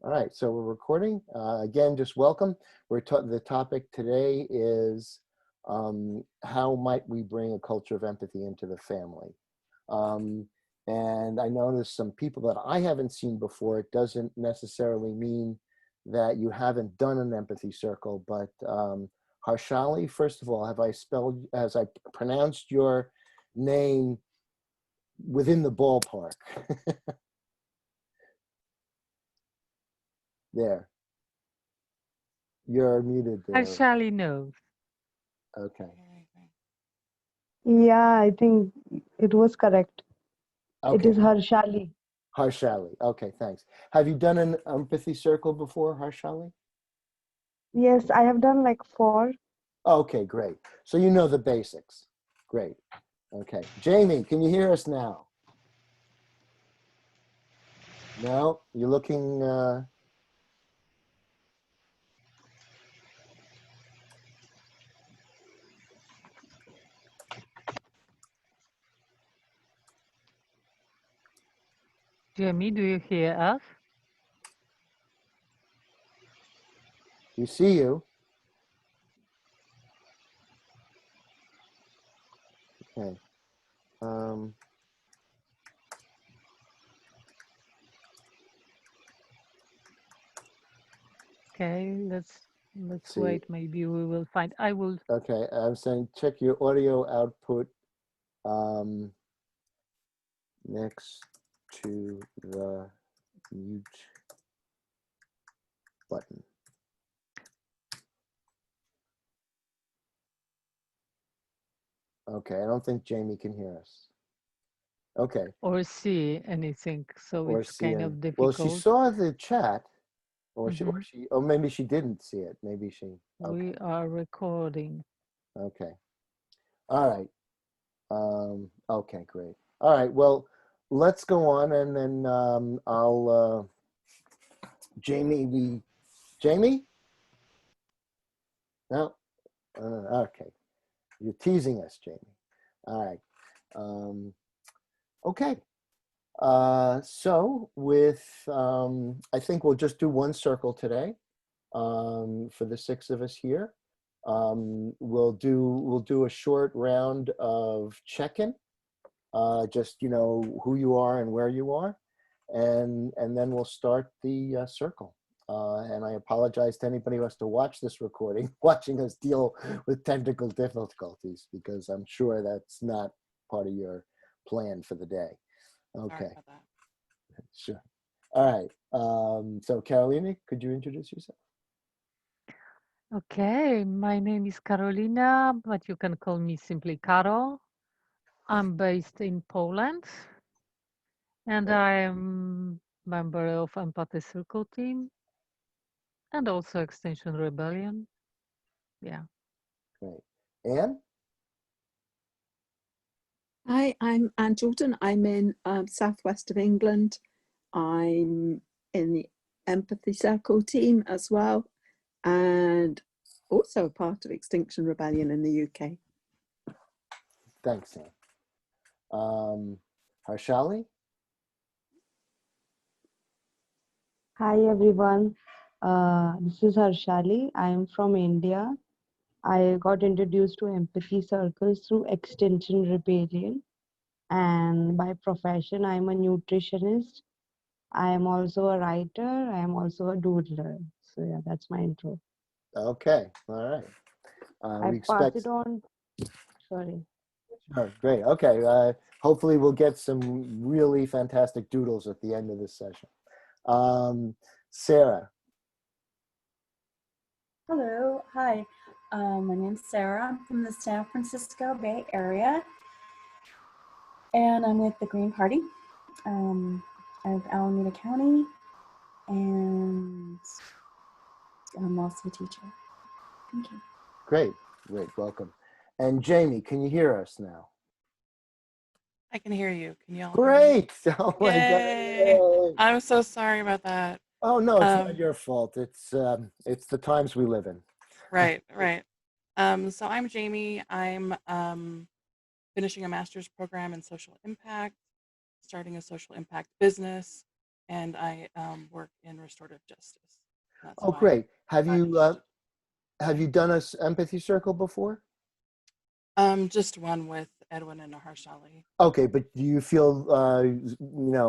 All right, so we're recording. Again, just welcome. The topic today is how might we bring a culture of empathy into the family? Um, and I noticed some people that I haven't seen before. It doesn't necessarily mean that you haven't done an empathy circle, but Harshali, first of all, has I pronounced your name within the ballpark? There. You're muted there. Harshali knows. Okay. Yeah, I think it was correct. It Okay. is Harshali. Harshali. Okay, thanks. Have you done an empathy circle before, Harshali? Yes, I have done like 4. Okay, great. So you know the basics. Great. Okay. Jamie, can you hear us now? No? You're looking Jamie, do you hear us? we see you. Okay. Okay, let's See. wait. Maybe we will find. I will. Okay, I'm saying check your audio output um, next to the mute button. Okay, I don't think Jamie can hear us. Okay. Or see anything, so Or it's see kind any. of Well, she difficult. saw the chat, Mm-hmm. or maybe she didn't see it. Maybe she. Okay. We are recording. Okay. All right. Okay, great. All right. Well, let's go on, and then I'll Jamie. Jamie? No. Okay. You're teasing us, Jamie. All right. Okay. So I think we'll just do one circle today. For the 6 of us here. We'll do a short round of check-in, just who you are and where you are, and then we'll start the circle. And I apologize to anybody who has to watch this recording, watching us deal with technical difficulties, because I'm sure that's not part of your plan for the day. Okay. Sorry about that. Sure. All right. So Carolina, could you introduce yourself? Okay, my name is Carolina, but you can call me simply Caro. I'm based in Poland, and Great. I am member of Empathy Circle team and also Extinction Rebellion. Yeah. Great. Anne? Hi, I'm Anne Jordan. I'm in southwest of England. I'm in the Empathy Circle team as well, and also a part of Extinction Rebellion in the UK. Thanks, Anne. Harshali? Hi everyone. This is Harshali. I am from India. I got introduced to empathy circles through Extension Rebellion, and by profession, I am a nutritionist. I am also a writer. I am also a doodler. So yeah, that's my intro. Okay. All right. I We pass expect. it on. Sorry. Oh, great. Okay. Hopefully, we'll get some really fantastic doodles at the end of this session. Sarah. Hello, hi. My name's Sarah. I'm from the San Francisco Bay Area, and I'm with the Green Party of Alameda County, and I'm also a teacher. Thank you. Great. Great. Welcome. And Jamie, can you hear us now? I can hear you. Can y'all Great. Oh my Yay. God. I'm so sorry about that. Oh no, it's not your fault. It's the times we live in. Right. So I'm Jamie. I'm finishing a master's program in social impact, starting a social impact business. and I work in restorative justice. That's Oh, my great. Have side you of done a empathy circle before? just one with Edwin and Harshali. Okay, but do you feel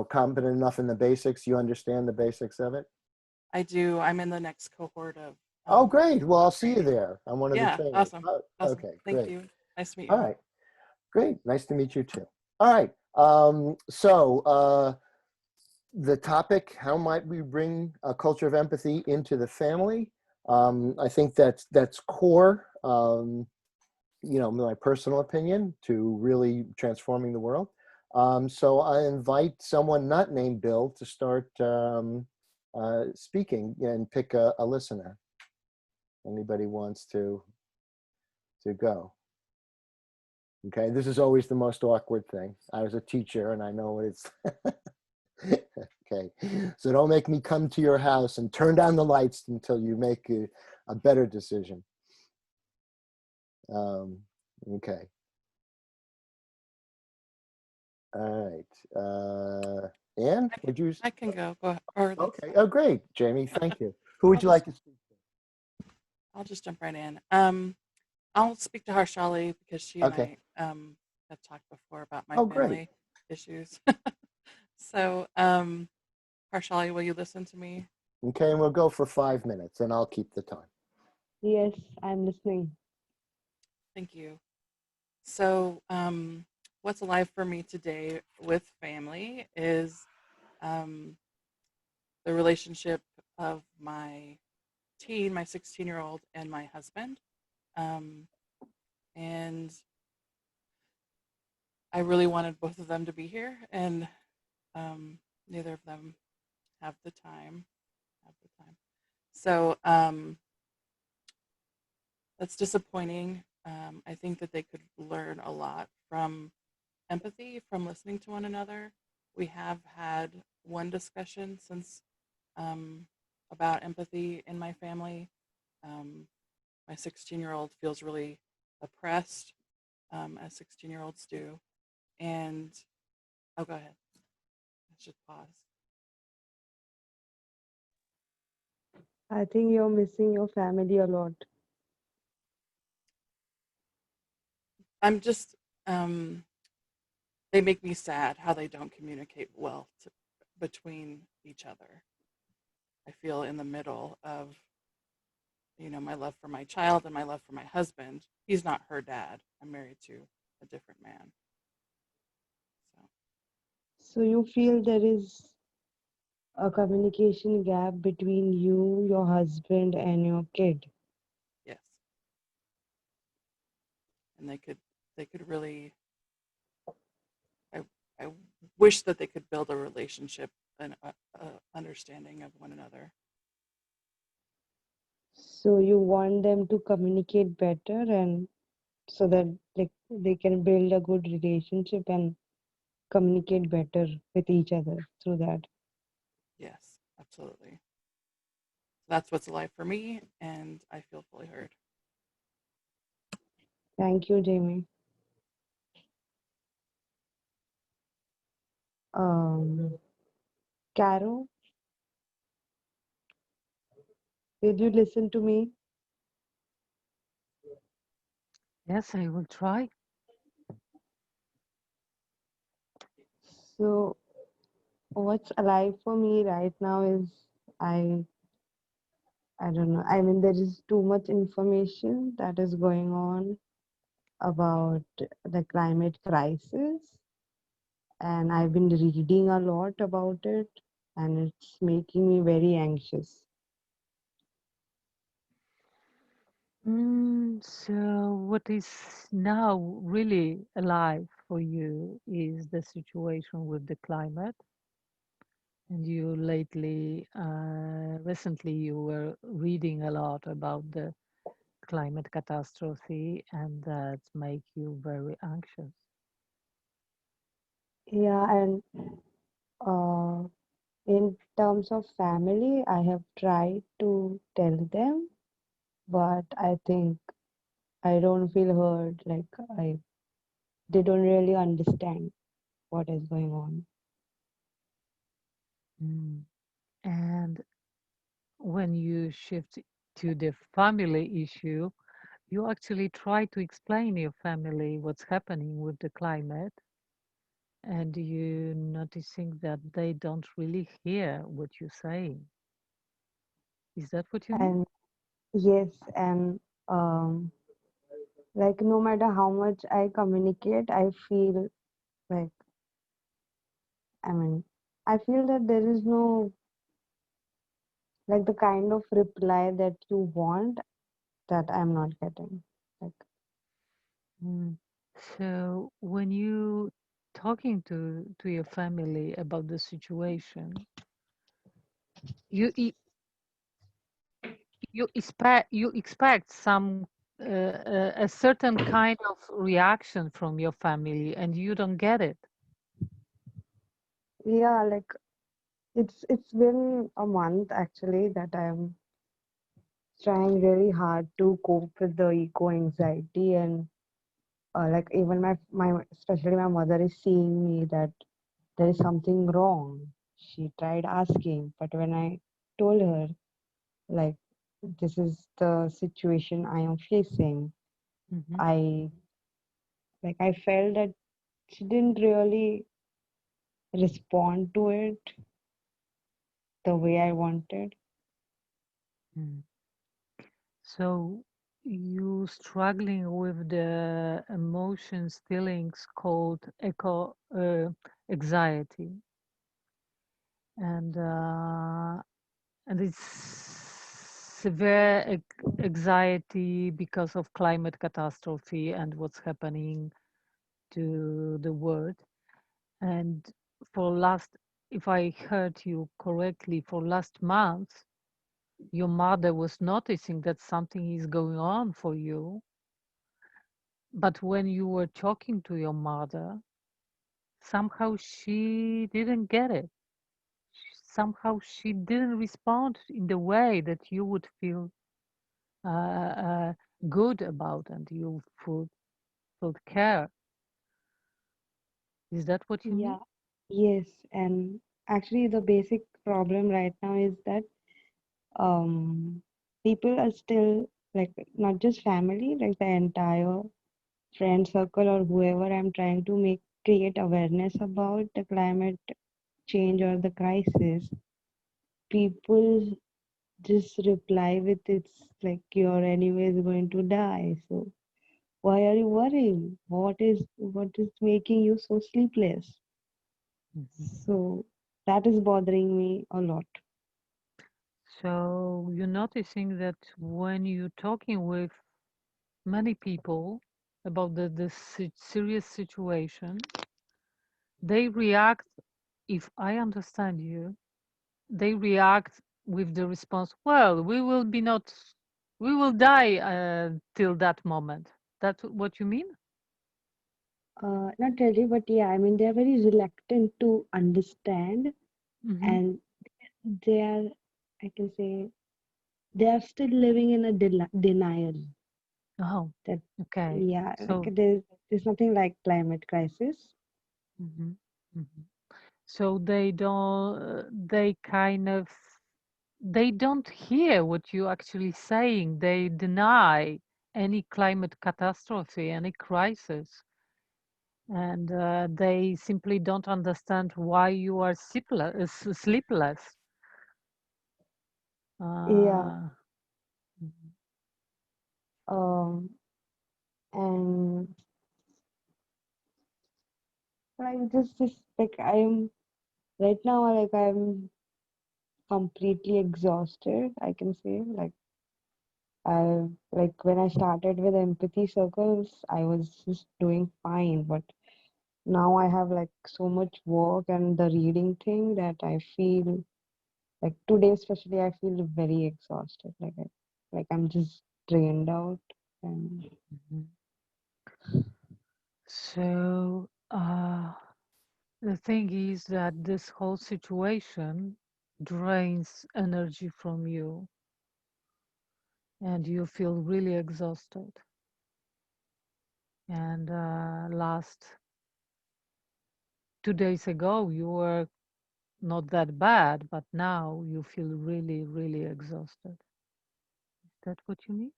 competent enough in the basics? You understand the basics of it? I do. I'm in the next cohort of Oh, great. Well, I'll see you training. there. I'm one of the Yeah, trainers. awesome. Oh, Awesome. okay, Thank great. you. Nice to meet All you. right, great. Nice to meet you too. All right. The topic, how might we bring a culture of empathy into the family? I think that's core, my personal opinion to really transforming the world. So I invite someone not named Bill to start speaking and pick a listener. Anybody wants to go? Okay, this is always the most awkward thing. I was a teacher and I know what it's. Okay, so don't make me come to your house and turn down the lights until you make a better decision. Okay. All right. Anne, would you? I can go. Go ahead. Or that's Okay. fine. Oh, great, Jamie. Thank you. Who would I'll you like just to speak I'll just jump right in. I'll speak to Harshali because she to? and Okay. I have talked before about my Oh, great. family issues. So, Harshali, will you listen to me? Okay, and we'll go for 5 minutes, and I'll keep the time. Yes, I'm listening. Thank you. So, what's alive for me today with family is the relationship of my 16-year-old, and my husband. And I really wanted both of them to be here, and neither of them have the time. So that's disappointing. I think that they could learn a lot from empathy, from listening to one another. We have had one discussion since about empathy in my family. My 16-year-old feels really oppressed, as 16-year-olds do. And, oh, go ahead. I should pause. I think you're missing your family a lot. I'm just, they make me sad how they don't communicate well between each other. I feel in the middle of, my love for my child and my love for my husband. He's not her dad. I'm married to a different man. So you feel there is a communication gap between you, your husband, and your kid. Yes. And they could really, I wish that they could build a relationship and a understanding of one another. So you want them to communicate better and so that they can build a good relationship and communicate better with each other through that. Yes, absolutely. That's what's alive for me, and I feel fully heard. Thank you, Jamie. Caro, did you listen to me? Yes, I will try. So what's alive for me right now is I don't know. I mean, there is too much information that is going on about the climate crisis, and I've been reading a lot about it, and it's making me very anxious. So what is now really alive for you is the situation with the climate. And you recently, you were reading a lot about the climate catastrophe, and that make you very anxious. Yeah, and in terms of family, I have tried to tell them, but I think I don't feel heard. They don't really understand what is going on. Mm. And when you shift to the family issue, you actually try to explain your family what's happening with the climate, and you noticing that they don't really hear what you're saying. Is that what you mean? And yes, and um, like no matter how much I communicate, I feel like, I mean, I feel that there is no, like the kind of reply that you want that I'm not getting. Like, Mm. So when you talking to your family about the situation, you you expect some a certain kind of reaction from your family, and you don't get it. yeah, like it's been a month actually that I'm trying really hard to cope with the eco anxiety, and like even my especially my mother is seeing me that there is something wrong. She tried asking, but when I told her like this is the situation I am facing, Hmm. I I felt that she didn't really respond to it the way I wanted. Mm. So you struggling with the emotions, feelings called eco anxiety, and uh, and it's severe anxiety because of climate catastrophe and what's happening to the world. And for last, if I heard you correctly, for last month, your mother was noticing that something is going on for you. But when you were talking to your mother, somehow she didn't get it. Somehow she didn't respond in the way that you would feel uh, good about, and you would care. Is that what you mean? Yeah. Yes, and actually the basic problem right now is that um people are still like not just family, like the entire friend circle or whoever I'm trying to make create awareness about the climate change or the crisis, people just reply with it's like you're anyways going to die. So why are you worrying? What is making you so sleepless? Mhm. So that is bothering me a lot. So you're noticing that when you're talking with many people about the serious situation, they react, if I understand you, they react with the response, well, we will die till that moment. That's what you mean? Not really, but yeah, I mean they're very reluctant to understand, Hmm. and they are, I can say, they are still living in a denial Oh, that okay. yeah, like So, there's nothing like climate crisis. mhm, mhm. So they kind of, they don't hear what you're actually saying. They deny any climate catastrophe, any crisis, and they simply don't understand why you are sleepless. Yeah, Uh, mhm, um, and like just like I'm right now, like I'm completely exhausted. I can say I like when I started with empathy circles, I was just doing fine, but now I have like so much work and the reading thing that I feel like today especially I feel very exhausted. I'm just drained out, and mhm. So the thing is that this whole situation drains energy from you, and you feel really exhausted. And last 2 days ago, you were not that bad, but now you feel really, really exhausted. Is that what you mean?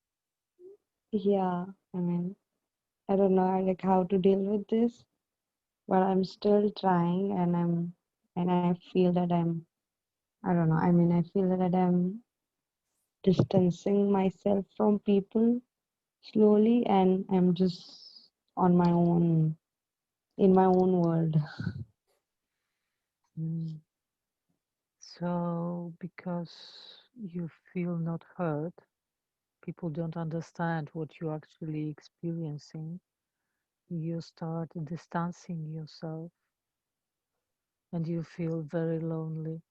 Yeah, I mean, I don't know like how to deal with this, but I'm still trying, and I feel that I don't know. I mean, I feel that I'm distancing myself from people slowly, and I'm just on my own, in my own world. Mm. So, because you feel not heard, people don't understand what you're actually experiencing, you start distancing yourself and you feel very lonely.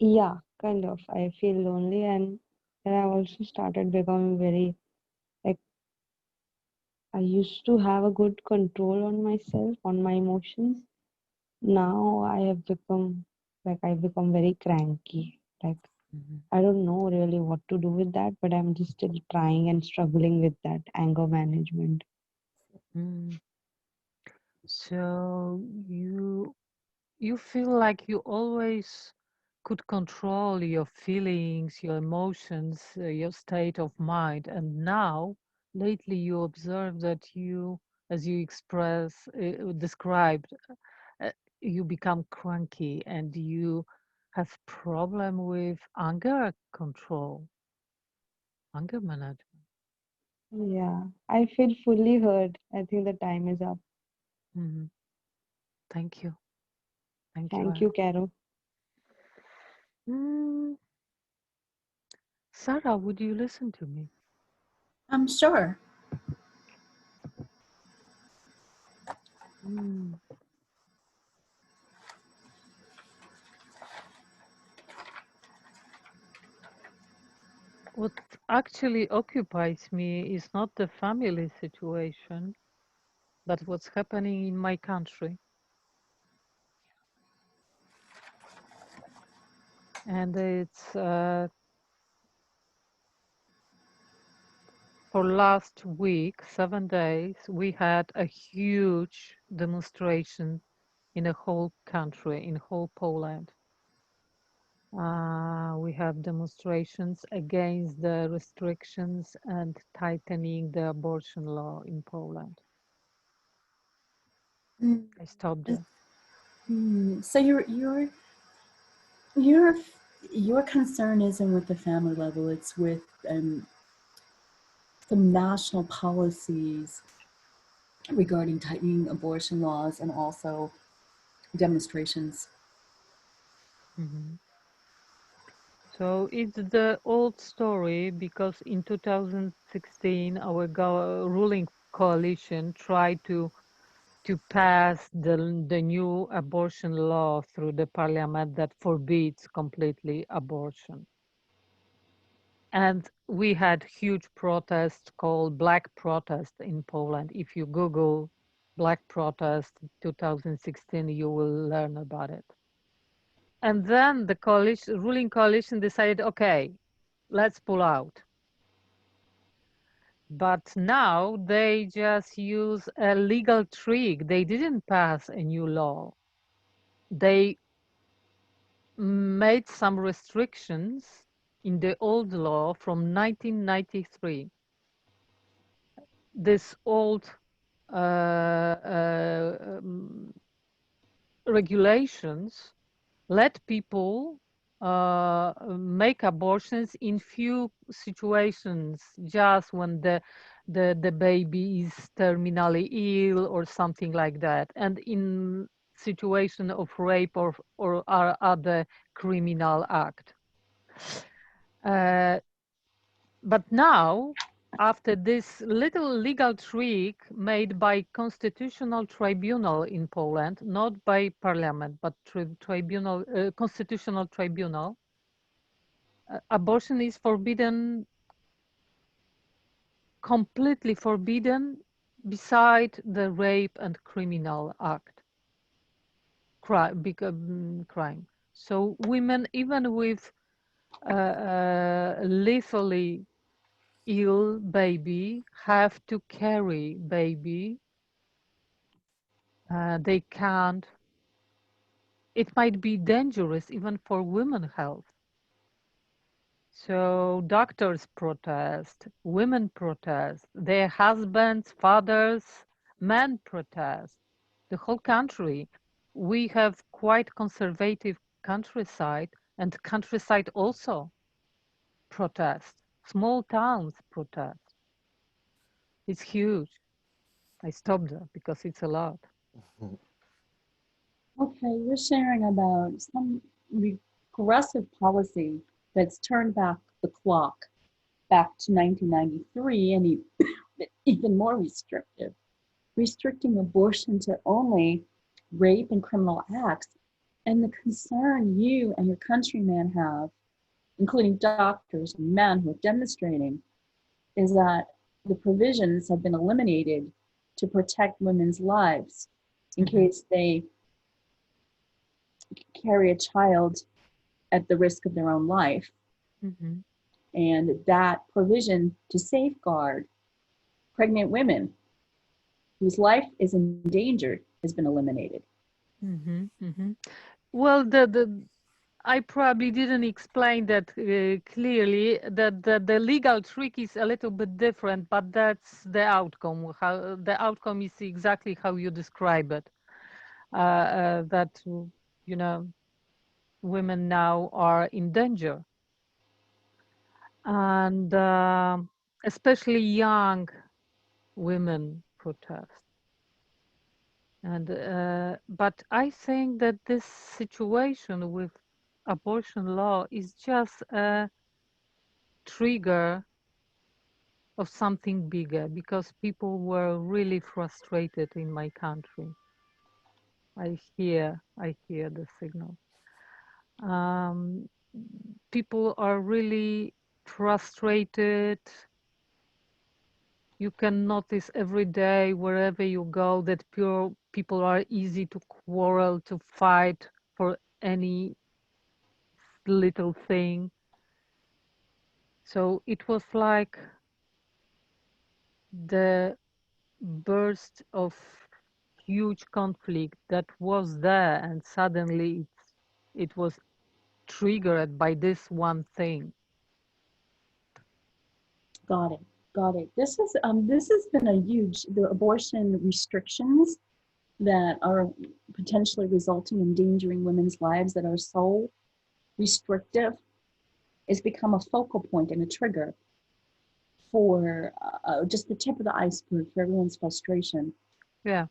Yeah, kind of. I feel lonely, and then I also started becoming very like I used to have a good control on myself, on my emotions. Now I've become very cranky. Like Mhm. I don't know really what to do with that, but I'm just still trying and struggling with that anger management. Mm. So you feel like you always could control your feelings, your emotions, your state of mind, and now lately you observe that you, as you described, uh, you become cranky and you have problem with anger control, anger management. Yeah, I feel fully heard. I think the time is up. Mhm. Thank you. Thank you, Thank you, Anne. Caro. Mm, Sarah, would you listen to me? Sure. Mm. What actually occupies me is not the family situation, but what's happening in my country. And it's for last week, 7 days, we had a huge demonstration in the whole country, in whole Poland. We have demonstrations against the restrictions and tightening the abortion law in Poland. Mm. I stopped there. So your your concern isn't with the family level; it's with some national policies regarding tightening abortion laws and also demonstrations. Mhm. So it's the old story because in 2016 our ruling coalition tried to pass the new abortion law through the parliament that forbids completely abortion. And we had huge protests called Black Protest in Poland. If you Google Black Protest 2016, you will learn about it. And then the ruling coalition decided, okay, let's pull out. But now they just use a legal trick. They didn't pass a new law. They made some restrictions in the old law from 1993. This old regulations let people make abortions in few situations, just when the baby is terminally ill or something like that, and in situation of rape or other criminal act. Uh, but now, after this little legal trick made by constitutional tribunal in Poland, not by parliament, but tribunal, constitutional tribunal, abortion is forbidden, completely forbidden, beside the rape and criminal act, crime. So women, even with lethally ill baby, have to carry baby. They can't it might be dangerous even for women's health. So doctors protest, women protest, their husbands, fathers, men protest, the whole country. We have quite conservative countryside, and countryside also protest. Small towns protest. It's huge. I stopped there because it's a lot. Okay, you're sharing about some regressive policy that's turned back the clock back to 1993 and even more restrictive, restricting abortion to only rape and criminal acts. And the concern you and your countrymen have, including doctors and men who are demonstrating, is that the provisions have been eliminated to protect women's lives in case they carry a child at the risk of their own life. Mm-hmm. And that provision to safeguard pregnant women whose life is endangered has been eliminated. Mm-hmm. Mm-hmm. Well, I probably didn't explain that clearly. That the legal trick is a little bit different, but that's the outcome. How the outcome is exactly how you describe it. That women now are in danger, and especially young women protest. And but I think that this situation with abortion law is just a trigger of something bigger, because people were really frustrated in my country. I hear the signal. People are really frustrated. You can notice every day wherever you go that people are easy to quarrel, to fight for any little thing. So it was like the burst of huge conflict that was there, and suddenly it was triggered by this one thing. Got it. Got it. This has been a huge, the abortion restrictions that are potentially resulting in endangering women's lives that are so restrictive has become a focal point and a trigger for just the tip of the iceberg for everyone's frustration. Yeah.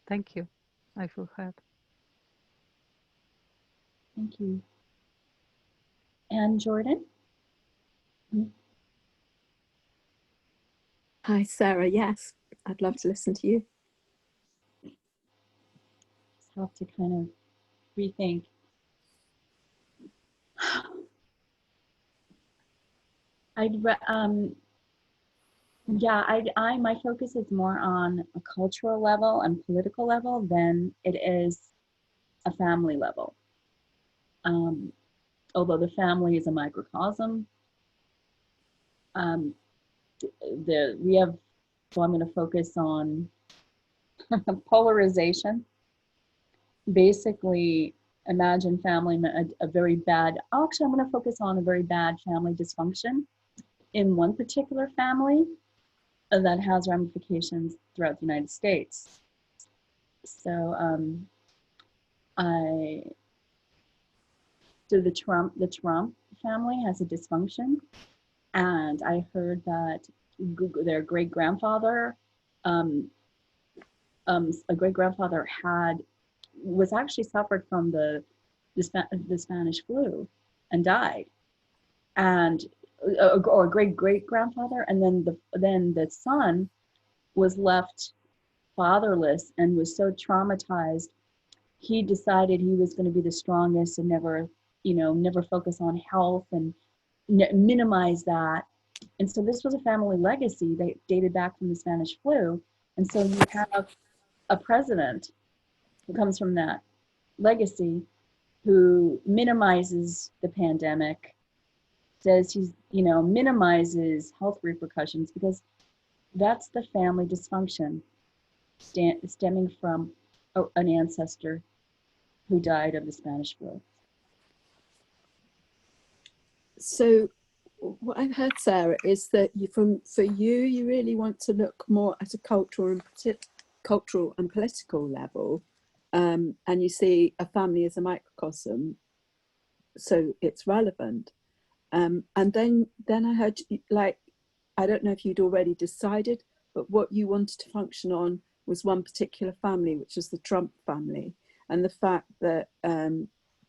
Thank you. I feel heard. Thank you. And Jordan? Hi, Sarah. Yes, I'd love to listen to you. Just have to kind of rethink. My focus is more on a cultural level and political level than it is a family level. Although the family is a microcosm, so I'm going to focus on polarization. Basically, imagine family, a very bad, actually I'm going to focus on a very bad family dysfunction in one particular family that has ramifications throughout the United States. So the Trump family has a dysfunction, and I heard that their great grandfather, a great grandfather was actually suffered from the Spanish flu and died, and or great grandfather, and then the son was left fatherless and was so traumatized, he decided he was going to be the strongest and never focus on health and minimize that. And so this was a family legacy that dated back from the Spanish flu. And so you have a president who comes from that legacy, who minimizes the pandemic, says he's, minimizes health repercussions, because that's the family dysfunction. stemming from an ancestor who died of the Spanish flu. So what I've heard, Sarah, is that for you, you really want to look more at a cultural and political level, and you see a family as a microcosm, so it's relevant. And then I heard, like, I don't know if you'd already decided, but what you wanted to function on was one particular family, which was the Trump family, and the fact that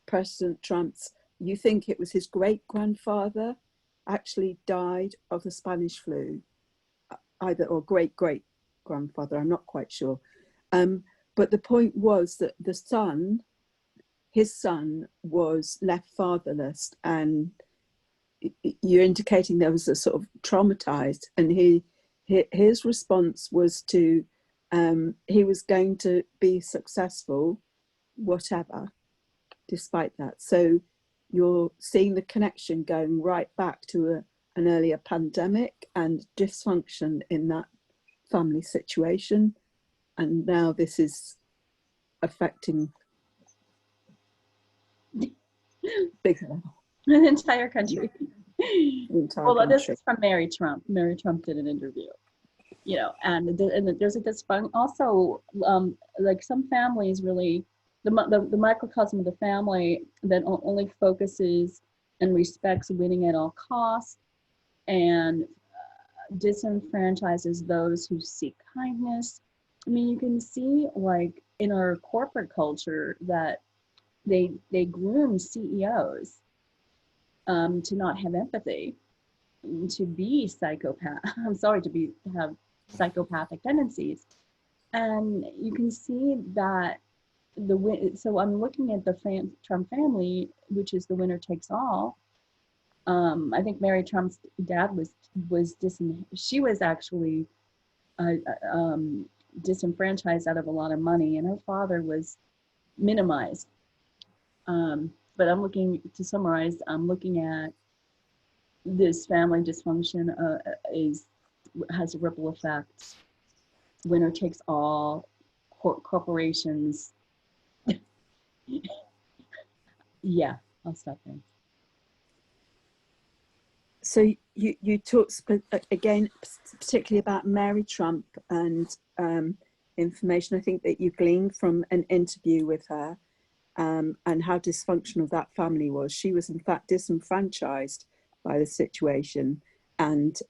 President Trump's, you think it was his great-grandfather actually died of the Spanish flu, either, or great-great-grandfather, I'm not quite sure. But the point was that his son was left fatherless, and you're indicating there was a sort of traumatized, and his response was to, he was going to be successful, whatever, despite that. So you're seeing the connection going right back to an earlier pandemic and dysfunction in that family situation. And now this is affecting big level. The entire country. The entire Well, this country. is from Mary Trump. Mary Trump did an interview, and there's a dysfunction. Also, like some families really, the microcosm of the family that only focuses and respects winning at all costs, and disenfranchises those who seek kindness. I mean, you can see, like, in our corporate culture that they groom CEOs to not have empathy, to be psychopath. To have psychopathic tendencies, and you can see that so I'm looking at the Trump family, which is the winner takes all. I think Mary Trump's dad she was actually disenfranchised out of a lot of money, and her father was minimized. But to summarize, I'm looking at this family dysfunction has a ripple effect. Winner takes all, corporations. Yeah, I'll stop there. So you talked again, particularly about Mary Trump and information I think that you gleaned from an interview with her, and how dysfunctional that family was. She was in fact disenfranchised by the situation, and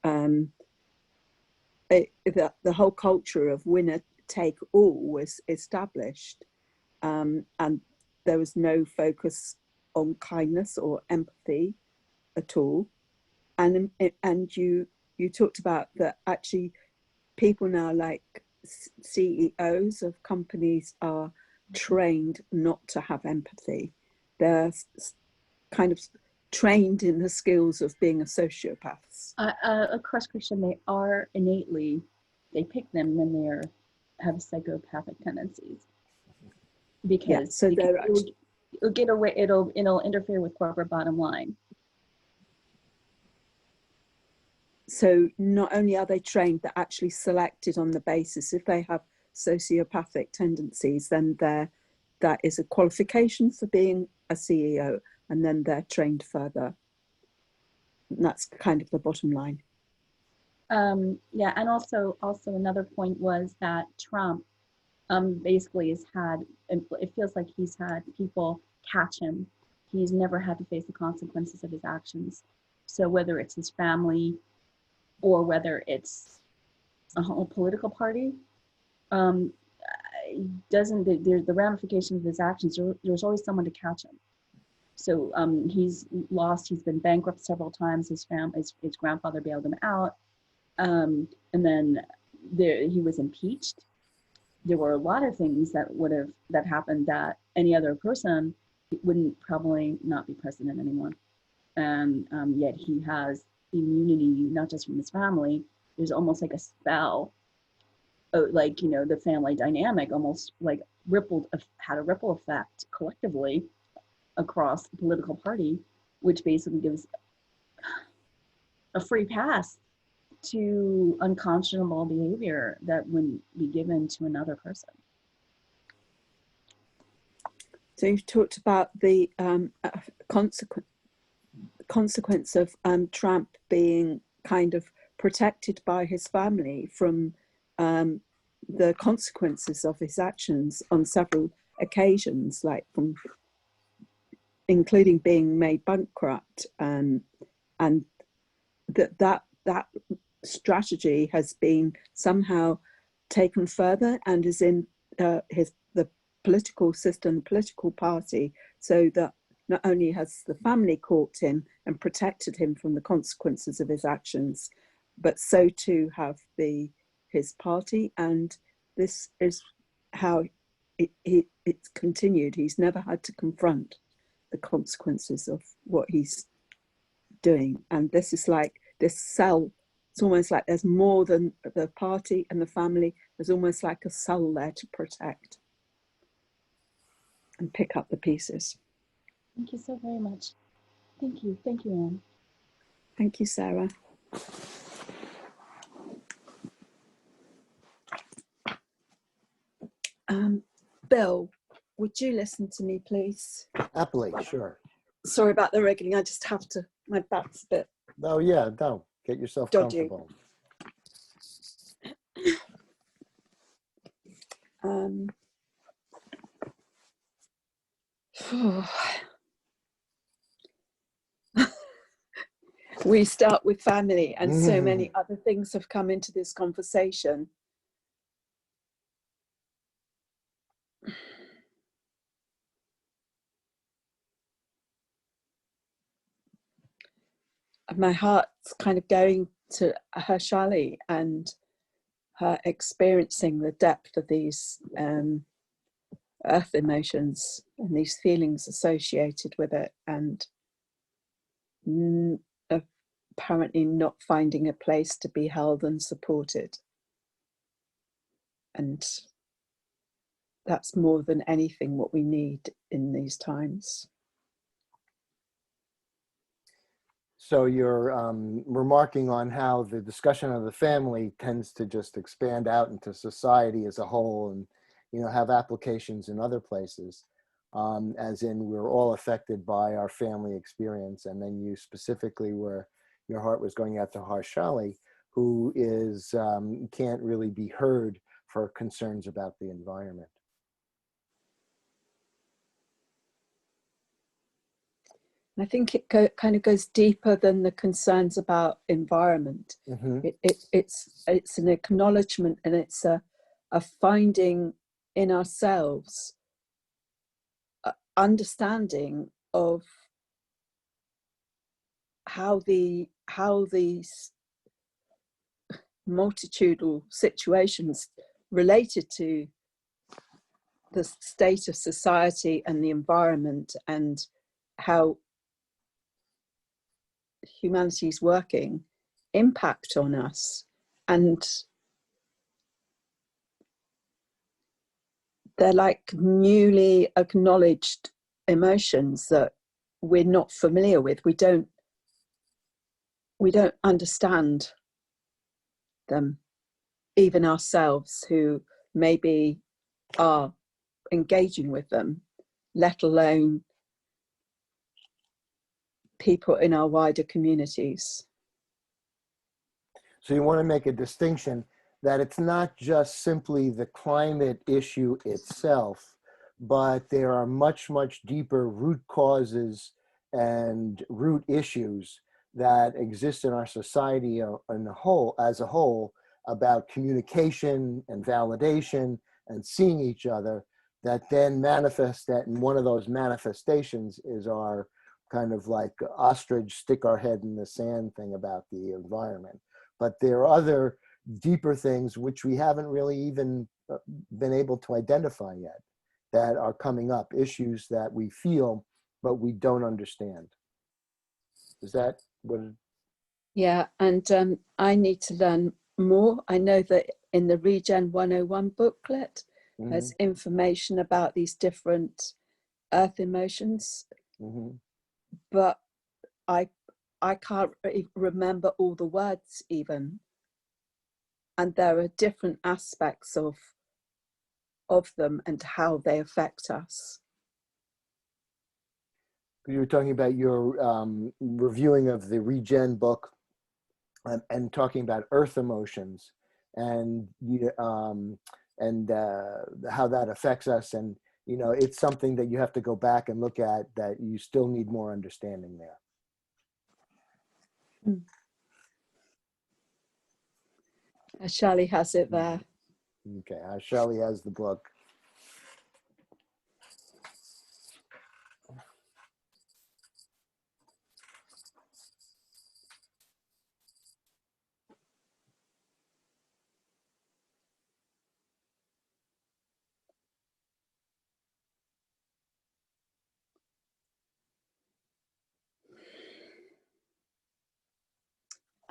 the whole culture of winner take all was established, and there was no focus on kindness or empathy at all. And you talked about that actually people now, like CEOs of companies, are trained not to have empathy. They're kind of trained in the skills of being a sociopaths. Across Christian, they are innately, they pick them when they have psychopathic tendencies, because so it'll get away. It'll interfere with corporate bottom line. So not only are they trained, they're actually selected on the basis, if they have sociopathic tendencies, then that is a qualification for being a CEO, and then they're trained further. And that's kind of the bottom line. Yeah, and also another point was that Trump basically it feels like he's had people catch him. He's never had to face the consequences of his actions. So whether it's his family or whether it's a whole political party, the ramifications of his actions, there's always someone to catch him. So he's been bankrupt several times. His grandfather bailed him out. And then he was impeached. There were a lot of things that happened that any other person wouldn't probably not be president anymore. And yet he has immunity, not just from his family. There's almost like a spell, like, the family dynamic almost like had a ripple effect collectively across the political party, which basically gives a free pass to unconscionable behavior that wouldn't be given to another person. So you've talked about the consequence of Trump being kind of protected by his family from the consequences of his actions on several occasions, like from including being made bankrupt, and that strategy has been somehow taken further and is in the political system, political party, so that not only has the family caught him and protected him from the consequences of his actions, but so too have his party, and this is how it's continued. He's never had to confront the consequences of what he's doing, and this is like this cell. It's almost like there's more than the party and the family. There's almost like a cell there to protect and pick up the pieces. Thank you so very much. Thank you, Anne. Thank you, Sarah. Bill, would you listen to me, please? Happily, sure. Sorry about the wriggling. I just have to. My back's a bit. Oh yeah, no. Get yourself dodgy. comfortable. We start with family, and so many other things have come into this conversation. My heart's kind of going to Hershali and her experiencing the depth of these earth emotions and these feelings associated with it, and apparently not finding a place to be held and supported. And that's more than anything what we need in these times. So you're remarking on how the discussion of the family tends to just expand out into society as a whole, and have applications in other places, as in we're all affected by our family experience. And then you specifically, where your heart was going out to Harshali, who is can't really be heard for concerns about the environment. I think it kind of goes deeper than the concerns about environment. Mm-hmm. It's an acknowledgement, and it's a finding in ourselves, understanding of how these multitudinal situations related to the state of society and the environment, and how humanity's working impact on us. And they're like newly acknowledged emotions that we're not familiar with. We don't understand them, even ourselves who maybe are engaging with them, let alone people in our wider communities. So you want to make a distinction that it's not just simply the climate issue itself, but there are much, much deeper root causes and root issues that exist in our society as a whole, about communication and validation and seeing each other, that then manifest that, and one of those manifestations is our kind of like ostrich stick our head in the sand thing about the environment. But there are other deeper things which we haven't really even been able to identify yet, that are coming up, issues that we feel but we don't understand. Is that what? Yeah, and I need to learn more. I know that in the Regen 101 booklet, there's information about these different earth emotions, but I can't remember all the words even. and there are different aspects of them and how they affect us. You were talking about your reviewing of the Regen book and talking about earth emotions and how that affects us. And, you know, it's something that you have to go back and look at, that you still need more understanding there. Shelley has it there. Okay, Shelley has the book.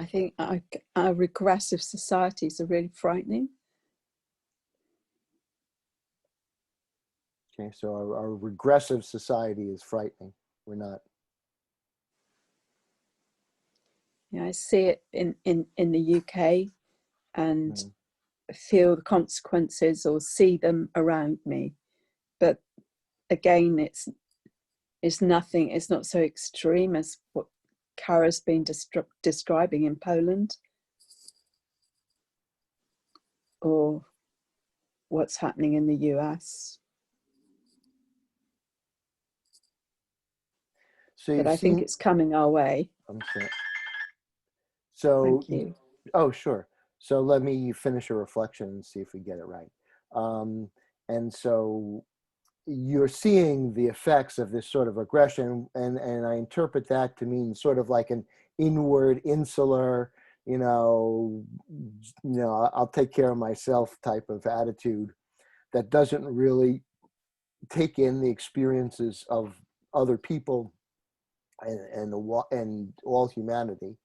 I think our regressive societies are really frightening. Okay, so our regressive society is frightening. We're not. Yeah, I see it in the UK and feel the consequences or see them around me. But again, it's nothing, it's not so extreme as what Kara's been describing in Poland, or what's happening in the US. So but I think it's coming our way. I'm sorry. So, Thank you. Oh, sure. So let me finish a reflection and see if we get it right. And so you're seeing the effects of this sort of aggression, and I interpret that to mean sort of like an inward, insular, I'll take care of myself type of attitude that doesn't really take in the experiences of other people and all humanity.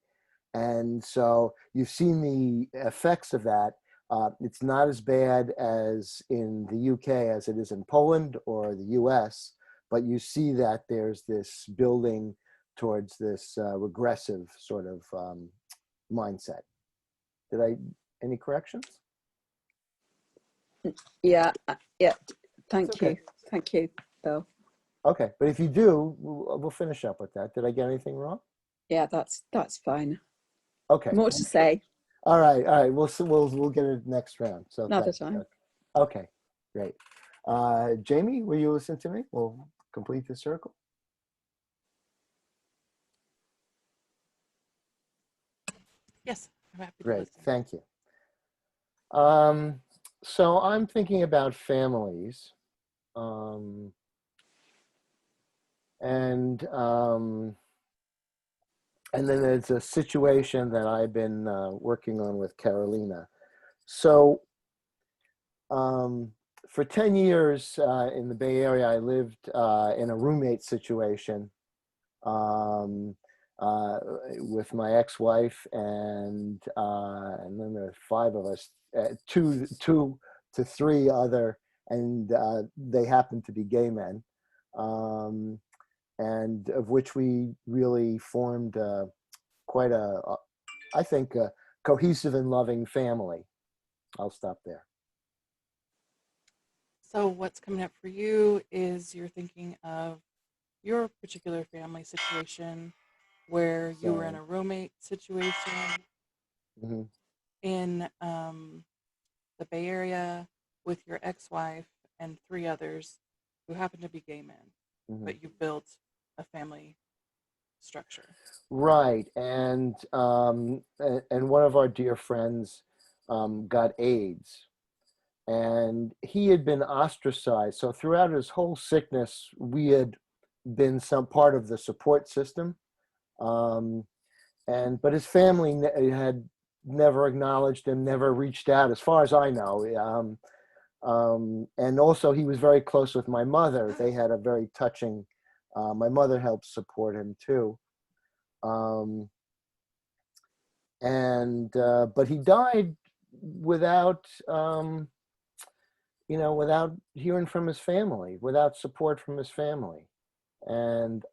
And so you've seen the effects of that. It's not as bad as in the UK as it is in Poland or the US, but you see that there's this building towards this regressive sort of mindset. Any corrections? Yeah. Thank you, Bill. Okay, but if you do, we'll finish up with that. Did I get anything wrong? Yeah, that's fine. Okay. More to say. All right. We'll get it next round. So Another time. Okay, great. Jamie, will you listen to me? We'll complete the circle. Yes, I'm happy to Great, listen. thank you. So I'm thinking about families, and then there's a situation that I've been working on with Carolina. So for 10 years in the Bay Area, I lived in a roommate situation with my ex-wife, and then there are 5 of us, 2 to 3 other, and they happen to be gay men, and of which we really formed quite I think, a cohesive and loving family. I'll stop there. So what's coming up for you is you're thinking of your particular family situation where you were in a roommate situation in the Bay Area with your ex-wife and 3 others who happen to be gay men, but you built a family structure. Right, and one of our dear friends got AIDS, and he had been ostracized. So throughout his whole sickness, we had been some part of the support system, but his family had never acknowledged him, never reached out, as far as I know. And also, he was very close with my mother. They had a very touching. My mother helped support him too. But he died without without hearing from his family, without support from his family, and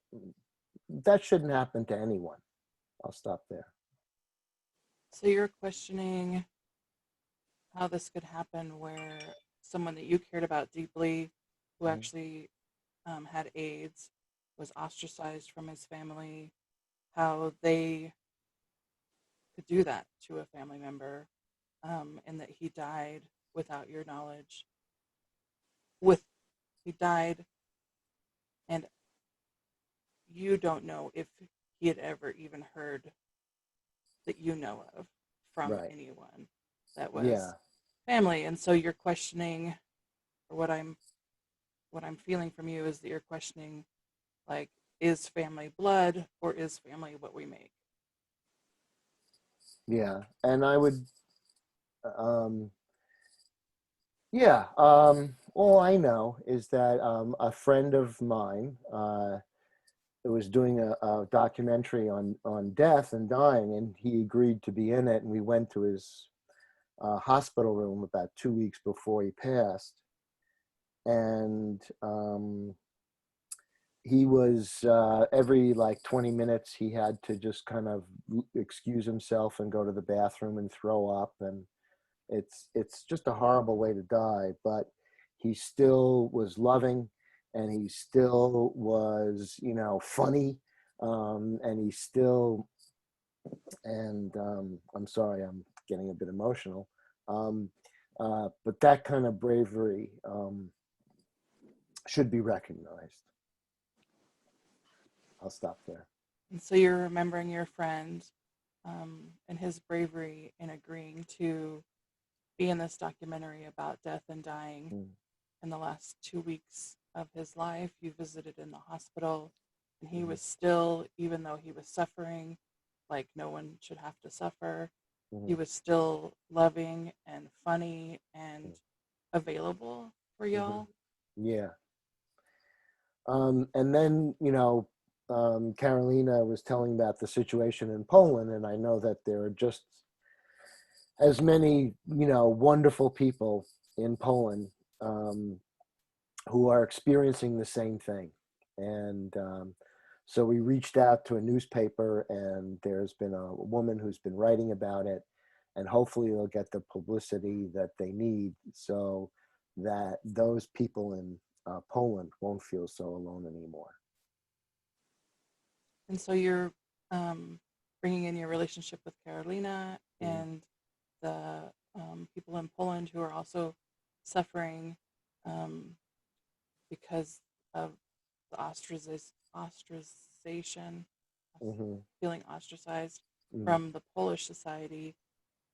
that shouldn't happen to anyone. I'll stop there. So you're questioning how this could happen where someone that you cared about deeply, who Mhm. actually had AIDS, was ostracized from his family, how they could do that to a family member, and that he died without your knowledge. With He died, and you don't know if he had ever even heard that you know of from Right. anyone that Yeah. was family. And so you're questioning, or what I'm feeling from you is that you're questioning, like, is family blood or is family what we make? Yeah. And I would, um, yeah. All I know is that a friend of mine was doing a documentary on death and dying, and he agreed to be in it. And we went to his hospital room about 2 weeks before he passed, and he was every like 20 minutes he had to just kind of excuse himself and go to the bathroom and throw up, and it's just a horrible way to die, but he still was loving, and he still was, funny, and he still, and I'm sorry, I'm getting a bit emotional, um, but that kind of bravery should be recognized. I'll stop there. And so you're remembering your friend, and his bravery in agreeing to be in this documentary about death and dying. Mm. In the last 2 weeks of his life, you visited in the hospital, and he Mhm. was still, even though he was suffering, like no one should have to suffer, he Mhm. was still loving and funny and Mhm. available for Mhm. y'all. Yeah. And then, Carolina was telling about the situation in Poland, and I know that there are just as many, wonderful people in Poland um, who are experiencing the same thing. And so we reached out to a newspaper, and there's been a woman who's been writing about it, and hopefully they'll get the publicity that they need so that those people in Poland won't feel so alone anymore. And so you're bringing in your relationship with Carolina Mhm. and the people in Poland who are also suffering um, because of the ostracization, Mhm. feeling ostracized Mhm. from the Polish society,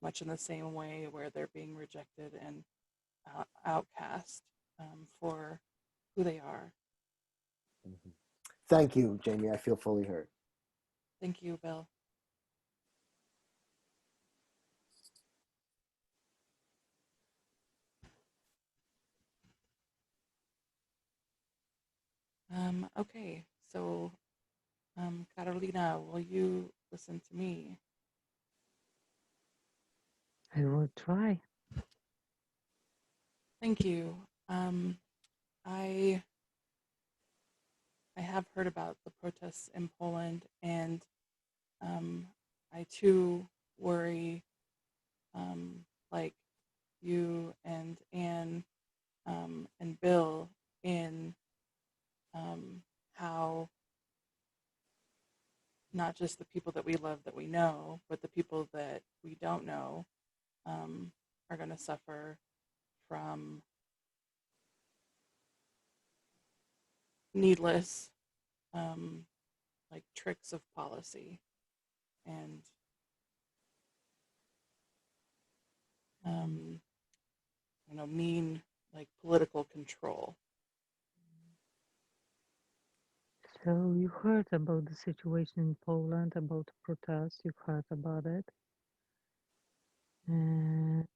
much in the same way where they're being rejected and outcast for who they are. Mhm. Thank you, Jamie. I feel fully heard. Thank you, Bill. Okay, so Carolina, will you listen to me? I will try. Thank you. Um, I I have heard about the protests in Poland, and I too worry, like you and Anne and Bill, in how not just the people that we love that we know, but the people that we don't know um, are going to suffer from needless, um, like tricks of policy and um, mean, like, political control. So you heard about the situation in Poland, about the protests, you heard about it. And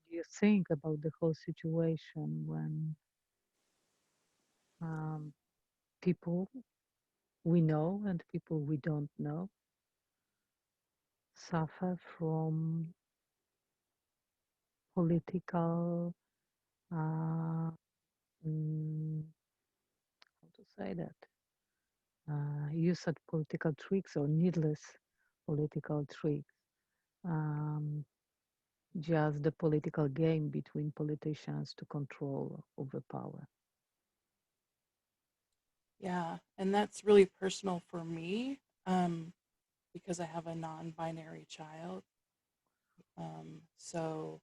you think about the whole situation when um, people we know and people we don't know suffer from political, uh, how to say that, use of political tricks or needless political tricks. Um, just the political game between politicians to control over power. Yeah, and that's really personal for me, because I have a non-binary child. So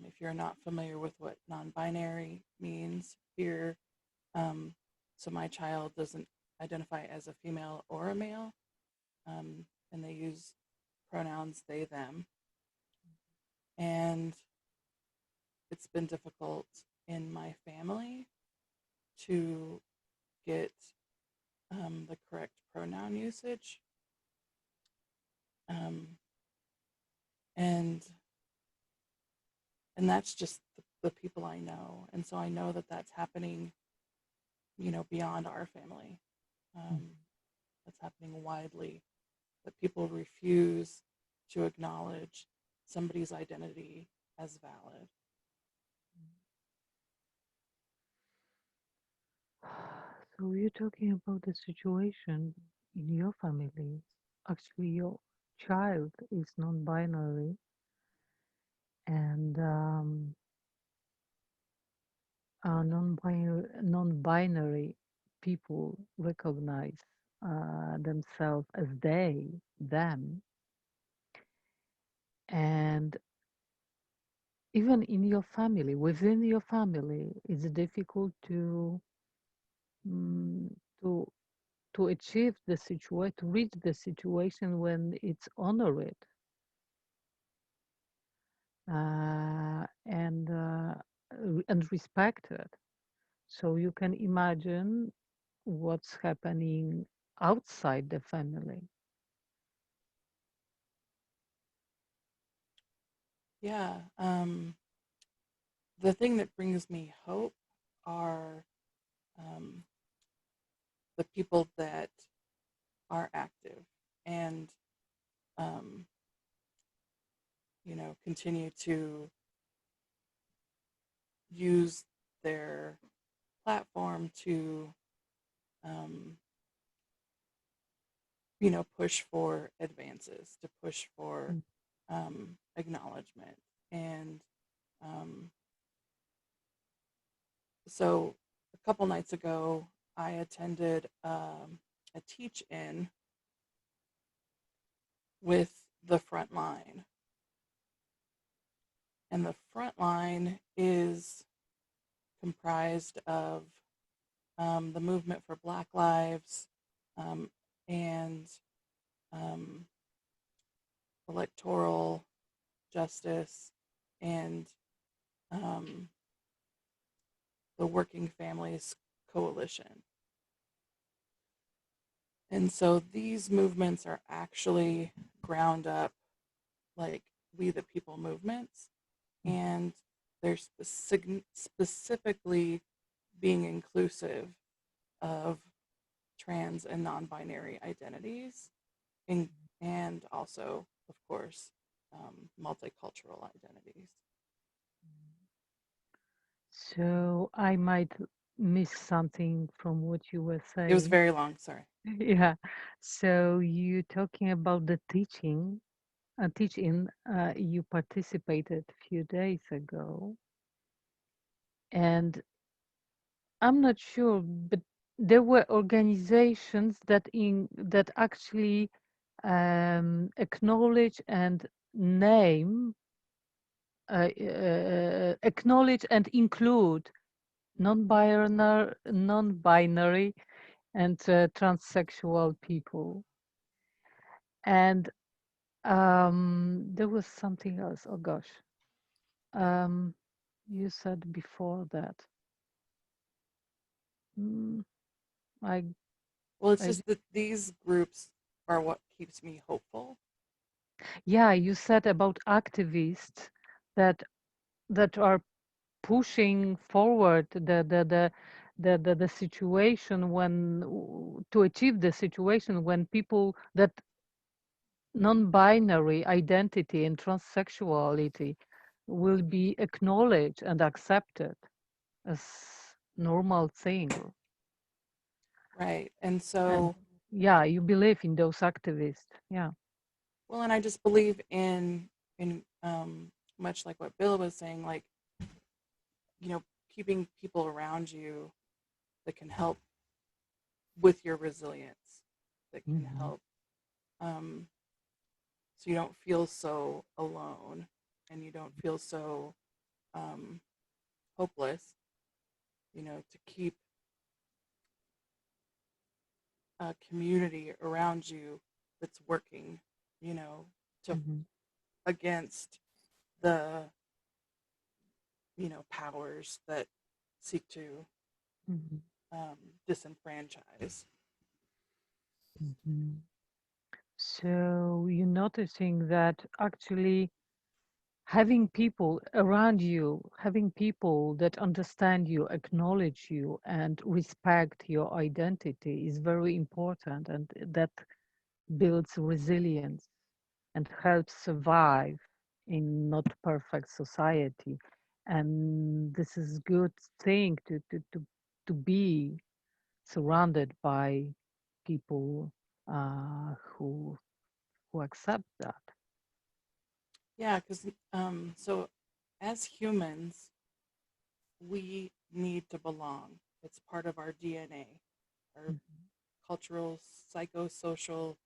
if you're not familiar with what non-binary means here, so my child doesn't identify as a female or a male, and they use pronouns they, them. And it's been difficult in my family to get the correct pronoun usage. And that's just the people I know. And so I know that that's happening, beyond our family. That's happening widely, that people refuse to acknowledge somebody's identity as valid. So you're talking about the situation in your family. Actually, your child is non-binary, and non-binary people recognize themselves as they, them, and even in your family, within your family, it's difficult mm, to to achieve the situation, to reach the situation when it's honored and respected. So you can imagine what's happening outside the family. Yeah. The thing that brings me hope are the people that are active and, um, continue to use their platform to, um, push for advances, to push for acknowledgement. And so a couple nights ago, I attended a teach-in with the front line. And the front line is comprised of the movement for Black Lives, and um, electoral justice, and the Working Families Coalition. And so these movements are actually ground up like We the People movements, and they're specifically being inclusive of trans and non-binary identities, and also, of course, multicultural identities. So I might miss something from what you were It was saying. very long, sorry. Yeah. So you talking about the teaching you participated a few days ago, and I'm not sure, but there were organizations that actually acknowledge and name, acknowledge and include non-binary and transsexual people. And there was something else. Oh gosh, you said before that. Mm, I, Well, it's I, just that these groups are what keeps me hopeful. yeah, you said about activists that are pushing forward the situation when to achieve the situation when people that non-binary identity and transsexuality will be acknowledged and accepted as normal thing. Right. And And so, yeah, you believe in those activists. Yeah. well, and I just believe in in much like what Bill was saying, like, keeping people around you that can help with your resilience, that can help, so you don't feel so alone and you don't feel so hopeless, to keep a community around you that's working, to against the powers that seek to disenfranchise. So you're noticing that actually having people around you, having people that understand you, acknowledge you, and respect your identity is very important, and that builds resilience and helps survive in not perfect society. And this is good thing to be surrounded by people who accept that. Yeah, because so as humans, we need to belong. It's part of our DNA, our cultural, psychosocial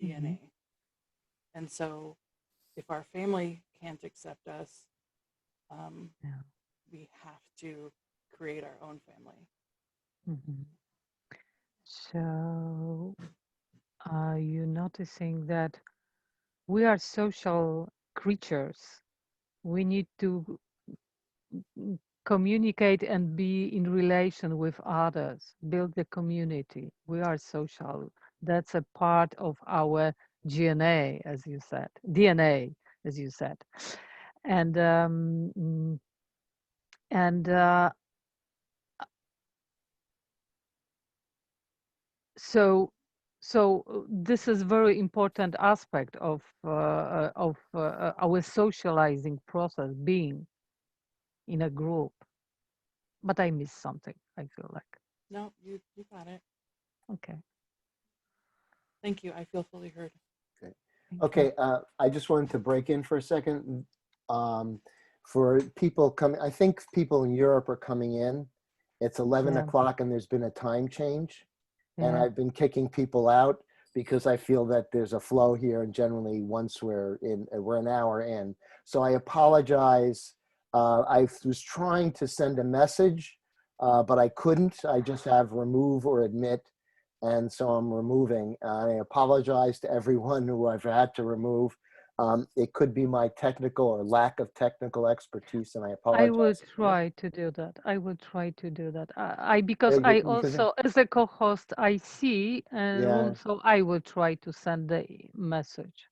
DNA. And so if our family can't accept us, we have to create our own family. So are you noticing that we are social creatures? We need to communicate and be in relation with others, build the community. We are social. That's a part of our DNA, as you said, DNA, as you said. And so this is very important aspect of our socializing process, being in a group. But I missed something, I feel like. No, you got it. Okay. Thank you. I feel fully heard. Okay, I just wanted to break in for a second. For people coming, I think people in Europe are coming in. It's 11 o'clock and there's been a time change. And I've been kicking people out because I feel that there's a flow here, and generally once we're an hour in. So I apologize. I was trying to send a message, but I couldn't. I just have remove or admit. And so I'm removing. I apologize to everyone who I've had to remove. It could be my technical or lack of technical expertise, and I apologize. I will try to do that. I will try to do that. Because I also, as a co-host, I see a room, so I will try to send the message.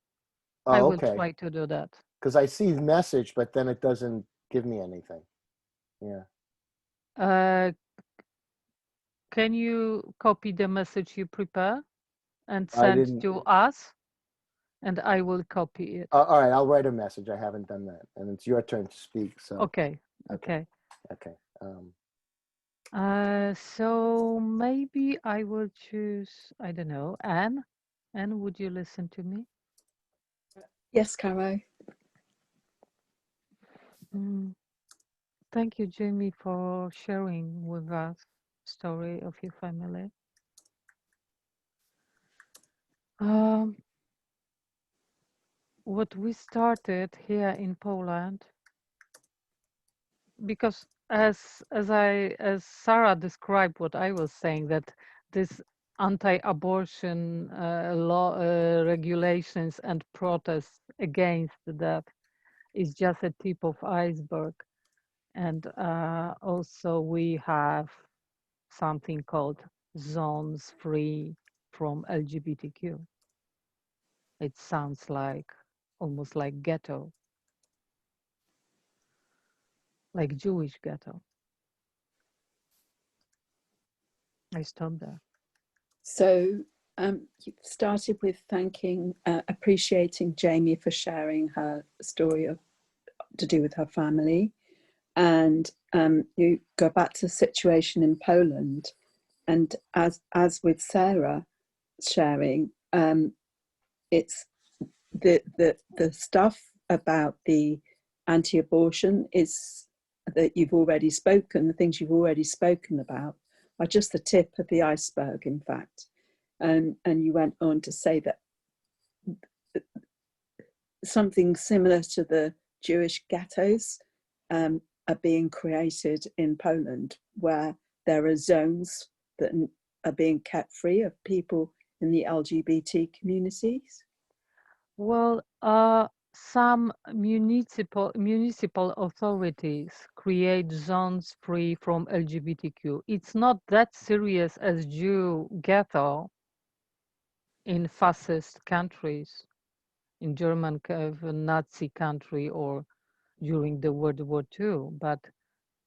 I will try to do that. Because I see the message, but then it doesn't give me anything. Yeah. Can you copy the message you prepare and send to us? And I will copy it. All right, I'll write a message. I haven't done that, and it's your turn to speak. So okay. So maybe I will choose, I don't know, Anne. Anne, would you listen to me? Yes, Caro. Thank you, Jamie, for sharing with us the story of your family. What we started here in Poland, because as Sarah described what I was saying, that this anti-abortion law regulations and protests against that is just a tip of iceberg. And also we have something called zones free from LGBTQ. It sounds like almost like ghetto, like Jewish ghetto. I stopped there. So you started with appreciating Jamie for sharing her story to do with her family. And you go back to the situation in Poland. And as with Sarah sharing, it's the stuff about the anti-abortion is that you've already spoken, the things you've already spoken about are just the tip of the iceberg, in fact. And you went on to say that something similar to the Jewish ghettos are being created in Poland, where there are zones that are being kept free of people in the LGBT communities. Well, some municipal authorities create zones free from LGBTQ. It's not that serious as Jew ghetto in fascist countries, in German Nazi country or during the World War II, but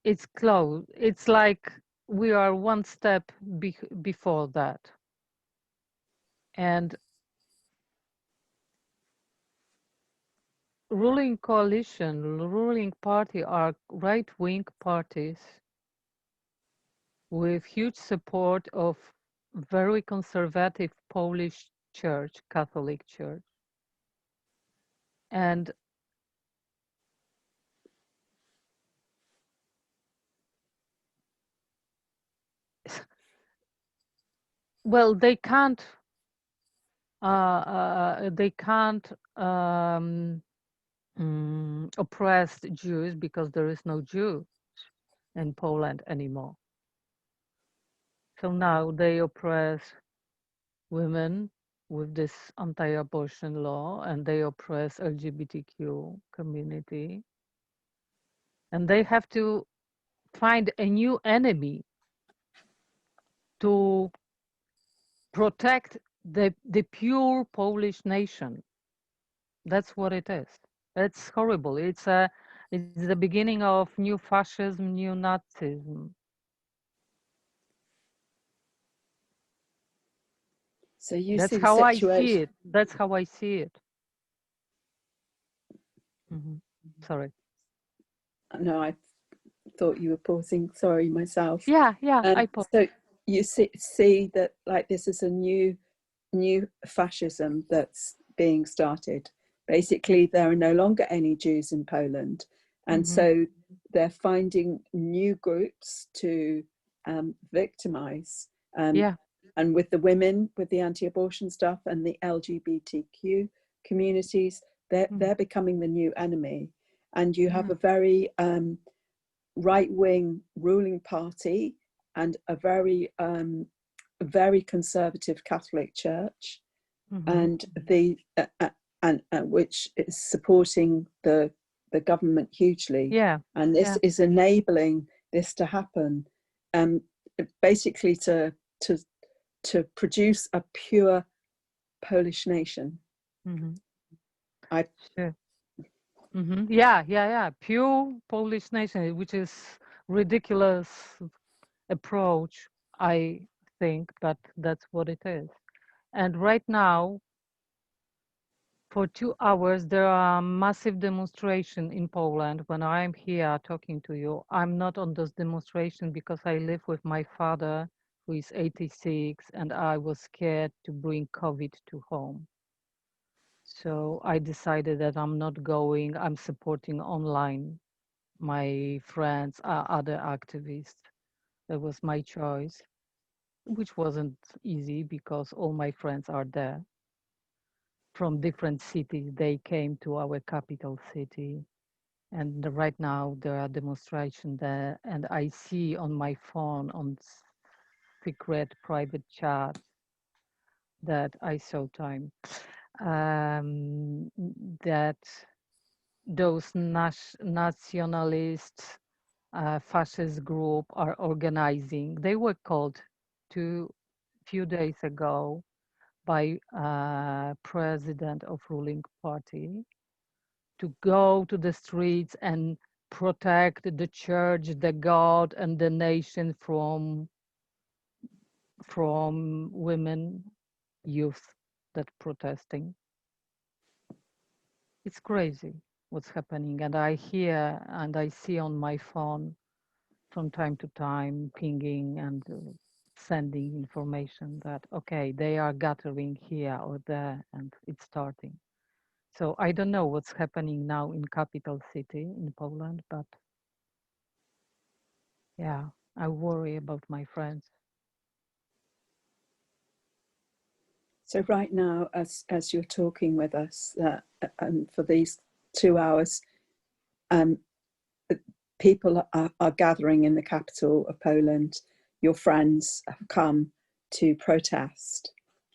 it's close. It's like we are one step before that. And ruling coalition, ruling party are right-wing parties with huge support of very conservative Polish church, Catholic church. And well, they can't oppress Jews because there is no Jew in Poland anymore. So now they oppress women with this anti-abortion law, and they oppress LGBTQ community. And they have to find a new enemy to protect the pure Polish nation. That's what it is. It's horrible. It's the beginning of new fascism, new Nazism. So you That's see the how I see situation. it. That's how I see it. Sorry. No, I thought you were pausing. Sorry, myself. Yeah, I paused. So you see that like this is a new fascism that's being started. Basically, there are no longer any Jews in Poland, and so they're finding new groups to victimize. Yeah. And with the women, with the anti-abortion stuff, and the LGBTQ communities, they're becoming the new enemy. And you have a very right-wing ruling party and a very conservative Catholic Church, and the which is supporting the government hugely. Yeah. And this is enabling this to happen, basically to produce a pure Polish nation. Sure. Yeah. Pure Polish nation, which is ridiculous approach, I think, but that's what it is. And right now, for 2 hours, there are massive demonstration in Poland. When I'm here talking to you, I'm not on this demonstration because I live with my father, who is 86, and I was scared to bring COVID to home. So I decided that I'm not going. I'm supporting online my friends, other activists. That was my choice, which wasn't easy because all my friends are there from different cities. They came to our capital city. And right now there are demonstrations there. And I see on my phone, on secret private chat, that I saw time, that those nationalist fascist group are organizing. They were called few days ago by president of ruling party to go to the streets and protect the church, the God, and the nation from women, youth that protesting. It's crazy what's happening, and I hear and I see on my phone from time to time pinging and sending information that okay, they are gathering here or there, and it's starting. So I don't know what's happening now in capital city in Poland, but yeah, I worry about my friends. So right now, as you're talking with us, and for these 2 hours, people are gathering in the capital of Poland. Your friends have come to protest,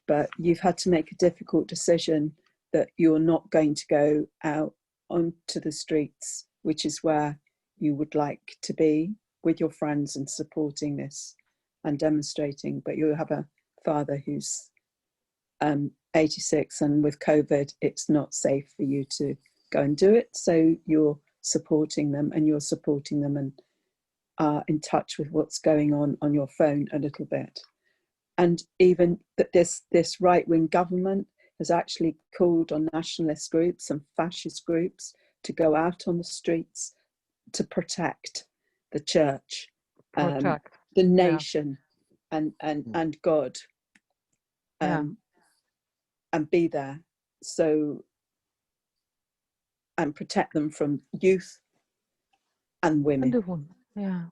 but you've had to make a difficult decision that you're not going to go out onto the streets, which is where you would like to be with your friends and supporting this and demonstrating. But you have a father who's 86, and with COVID, it's not safe for you to go and do it. So you're supporting them, and you're supporting them and are in touch with what's going on your phone a little bit. And even that this right-wing government has actually called on nationalist groups and fascist groups to go out on the streets to protect the church, Protect. the nation, and God, and be there. So, and protect them from youth and women. And the women, yeah.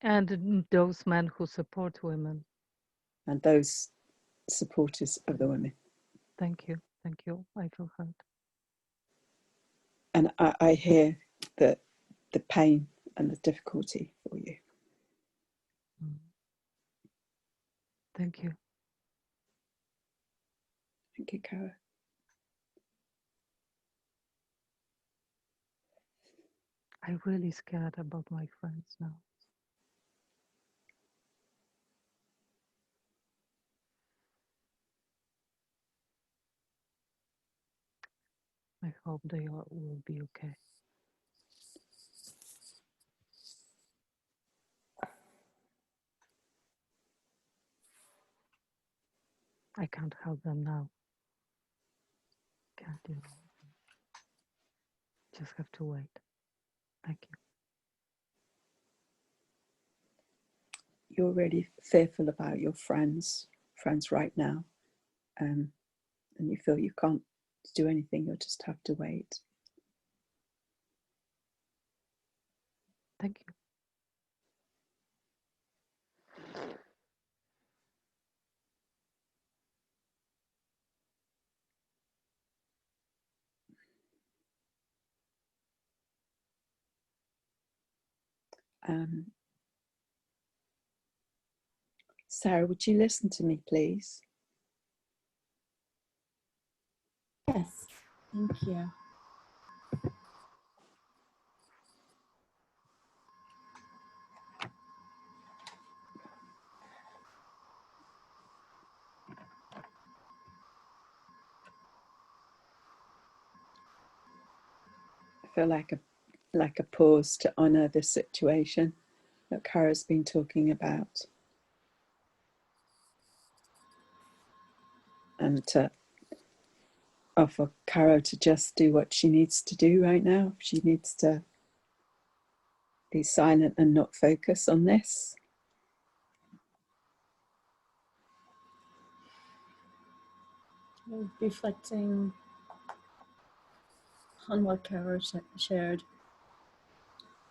And those men who support women. And those supporters of the women. Thank you. Thank you. I feel heard. And I hear the pain and the difficulty for you. Thank you. Thank you, Cara. I'm really scared about my friends now. I hope they will be okay. I can't help them now. Can't do it. Just have to wait. Thank you. You're really fearful about your friends right now, and you feel you can't do anything. You'll just have to wait. Thank you. Sarah, would you listen to me, please? Yes, thank you. I feel like a pause to honour this situation that Cara's been talking about, and to offer Cara to just do what she needs to do right now. She needs to be silent and not focus on this. Reflecting on what Kara shared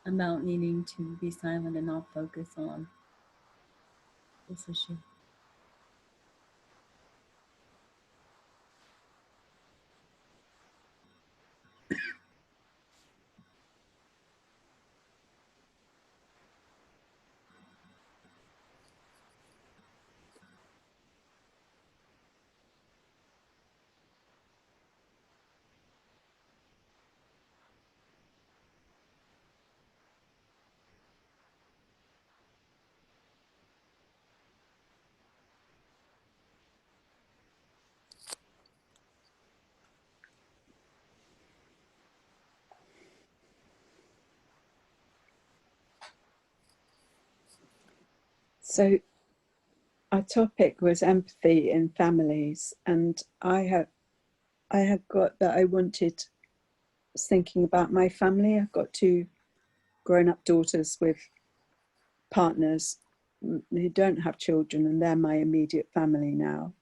about needing to be silent and not focus on this issue. So our topic was empathy in families, and I have got that I wanted, thinking about my family. I've got 2 grown-up daughters with partners who don't have children, and they're my immediate family now.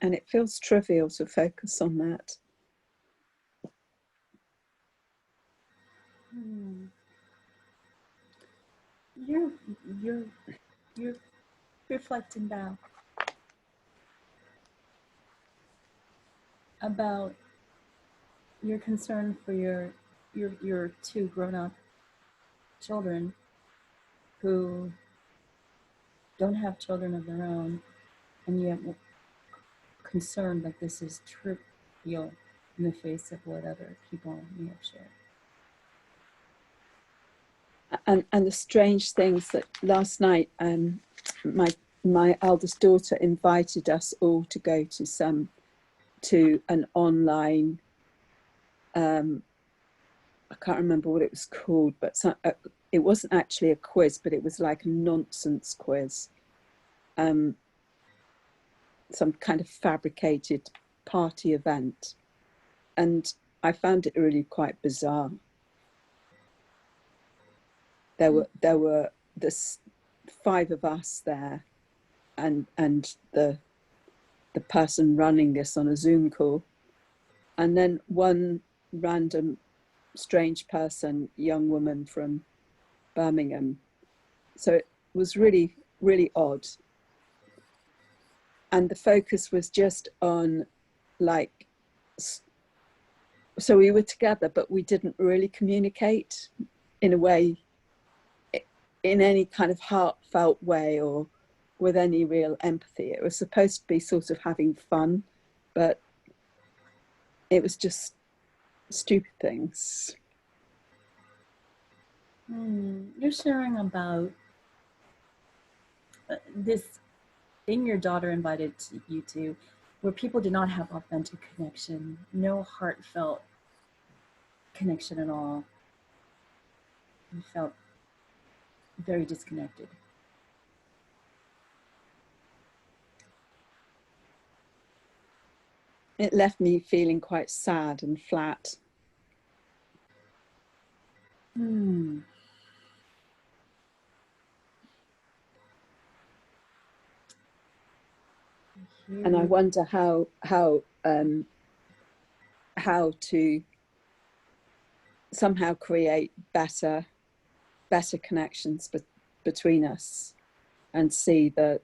and it feels trivial to focus on that. You're you're reflecting back about your concern for your two grown-up children who don't have children of their own, and yet concerned like this is trivial in the face of what other people may have shared. And the strange things that last night, my eldest daughter invited us all to go to an online, I can't remember what it was called, but it wasn't actually a quiz, but it was like a nonsense quiz, some kind of fabricated party event, and I found it really quite bizarre. There were this 5 of us there, and the person running this on a Zoom call, and then one random strange person, young woman from Birmingham. So it was really, really odd. And the focus was just on, like, so we were together, but we didn't really communicate in a way, in any kind of heartfelt way or with any real empathy. It was supposed to be sort of having fun, but it was just stupid things. You're sharing about this thing your daughter invited you to, where people did not have authentic connection, no heartfelt connection at all. You felt very disconnected. It left me feeling quite sad and flat. And I wonder how to somehow create better connections between us, and see that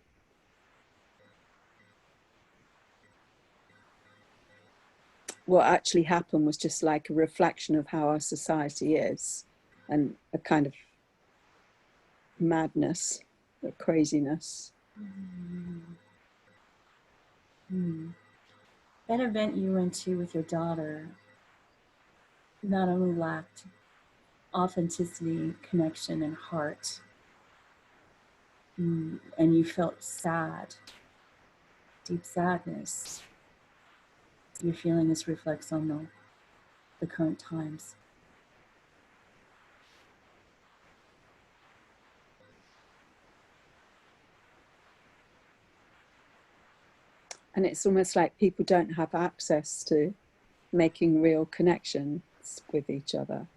what actually happened was just like a reflection of how our society is, and a kind of madness, a craziness. That event you went to with your daughter not only lacked authenticity, connection, and heart, and you felt sad, deep sadness. Your feeling this reflects on the current times. And it's almost like people don't have access to making real connections with each other.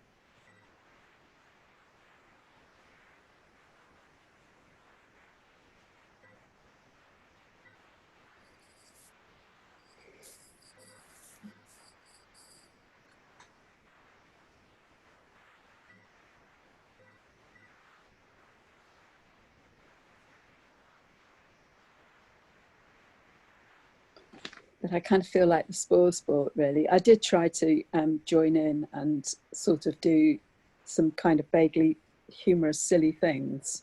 But I kind of feel like the spoil sport, really. I did try to join in and sort of do some kind of vaguely humorous, silly things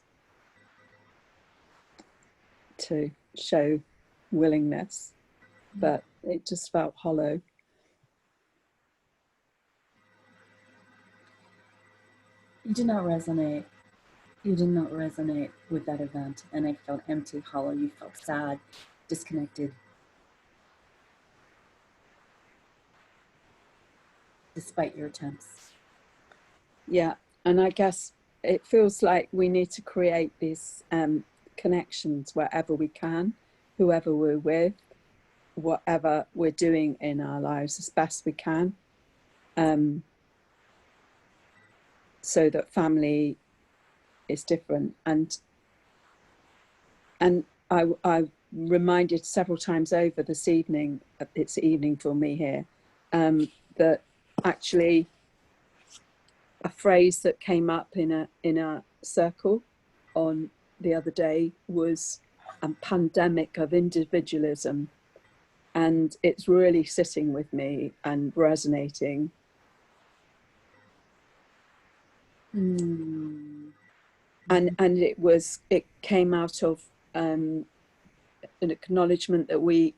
to show willingness, but it just felt hollow. You did not resonate. You did not resonate with that event, and I felt empty, hollow. You felt sad, disconnected. Despite your attempts. Yeah, and I guess it feels like we need to create these connections wherever we can, whoever we're with, whatever we're doing in our lives as best we can, so that family is different. And I reminded several times over this evening, it's evening for me here, that actually a phrase that came up in a circle on the other day was a pandemic of individualism, and it's really sitting with me and resonating. And it came out of an acknowledgement that we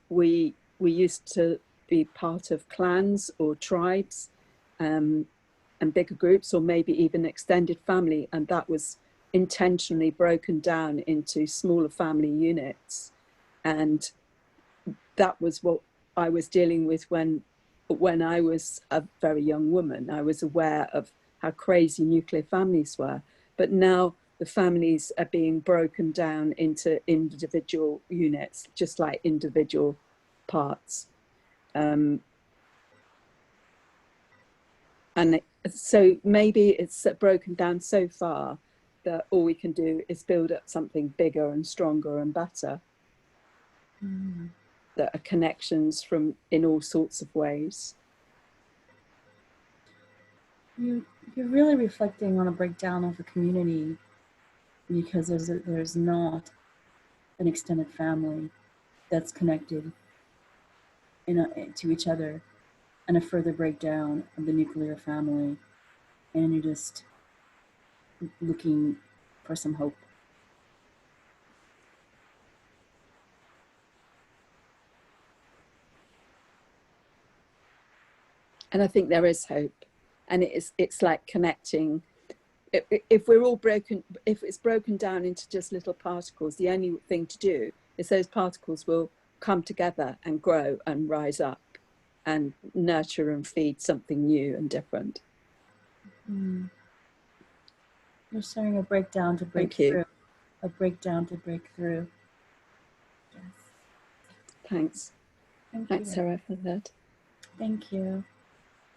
used to be part of clans or tribes, and bigger groups, or maybe even extended family, and that was intentionally broken down into smaller family units. And that was what I was dealing with when I was a very young woman. I was aware of how crazy nuclear families were, but now the families are being broken down into individual units, just like individual parts. And so maybe it's broken down so far that all we can do is build up something bigger and stronger and better. That are connections from in all sorts of ways. You're really reflecting on a breakdown of the community, because there's not an extended family that's connected to each other, and a further breakdown of the nuclear family, and you're just looking for some hope. And I think there is hope, and it's like connecting. If we're all broken, if it's broken down into just little particles, the only thing to do is those particles will come together and grow and rise up and nurture and feed something new and different. You're sharing a breakdown to break through. A breakdown to break through. Yes. Thanks. Thanks, Sarah, for that. Thank you.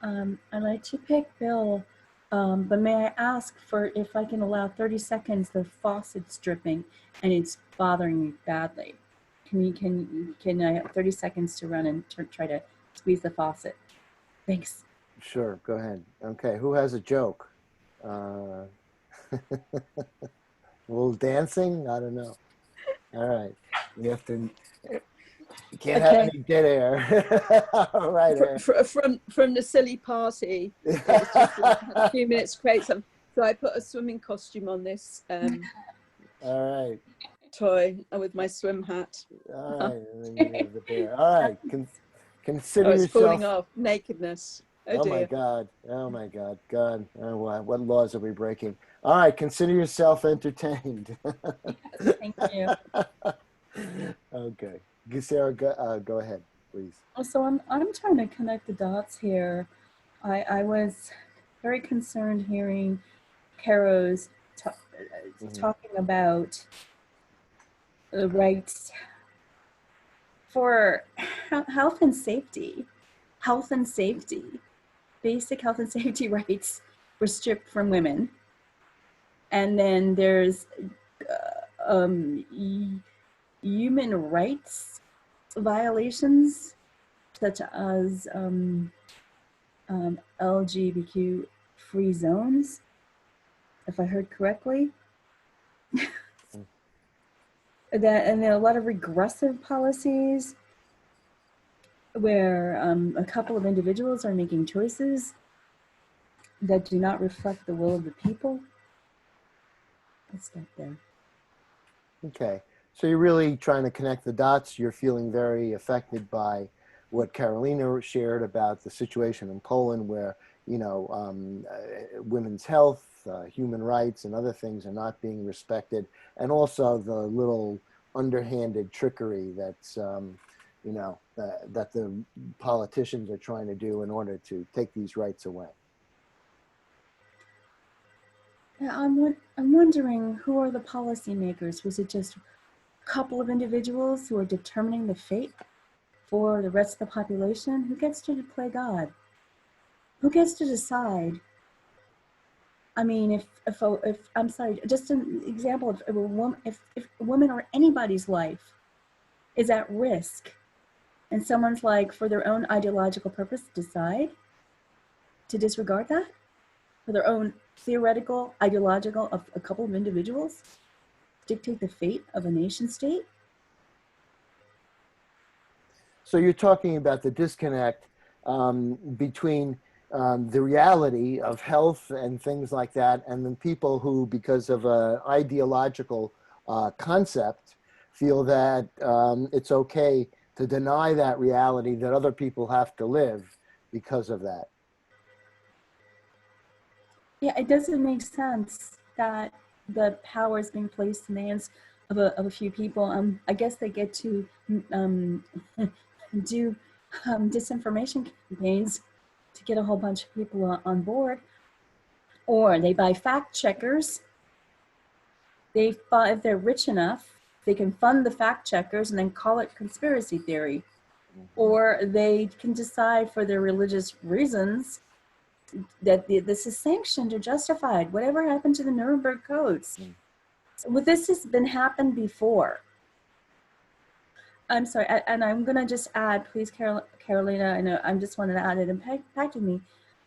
I'd like to pick Bill, but may I ask for if I can allow 30 seconds? The faucet's dripping and it's bothering me badly. Can I have 30 seconds to run and try to squeeze the faucet? Thanks. Sure, go ahead. Okay, who has a joke? A little dancing? I don't know. All right, you have to. You can't have any dead air. All right. From the silly party, it was just a few minutes to create some. So I put a swimming costume on this. All right. Toy with my swim hat. All right, and then you have the bear. All right, consider it's yourself. falling off. Nakedness. Oh dear. My God. Oh my God. God. Oh, what laws are we breaking? All right, consider yourself entertained. Thank you. Okay. Sarah, go ahead, please. So I'm trying to connect the dots here. I was very concerned hearing Caro's talking about the rights for health and safety. Basic health and safety rights were stripped from women. And then there's human rights violations, such as LGBTQ free zones, if I heard correctly. And then a lot of regressive policies where a couple of individuals are making choices that do not reflect the will of the people. Let's stop there. Okay. So you're really trying to connect the dots. You're feeling very affected by what Carolina shared about the situation in Poland, where, women's health, human rights, and other things are not being respected. And also the little underhanded trickery that's, that the politicians are trying to do in order to take these rights away. Yeah, I'm wondering, who are the policymakers? Was it just a couple of individuals who are determining the fate for the rest of the population? Who gets to play God? Who gets to decide? I mean, if I'm sorry, just an example of if a woman or anybody's life is at risk, and someone's like, for their own ideological purpose, decide to disregard that, for their own theoretical, ideological, of a couple of individuals, dictate the fate of a nation state. So you're talking about the disconnect between the reality of health and things like that, and then people who, because of an ideological concept, feel that it's okay to deny that reality that other people have to live because of that. Yeah, it doesn't make sense that the power is being placed in the hands of a few people. I guess they get to do disinformation campaigns to get a whole bunch of people on board, or they buy fact checkers. If they're rich enough, they can fund the fact checkers and then call it conspiracy theory, or they can decide for their religious reasons that this is sanctioned or justified. Whatever happened to the Nuremberg codes? Well, this has been happened before. I'm sorry, and I'm gonna just add, please, Carolina, I know I just wanted to add, it impacted me.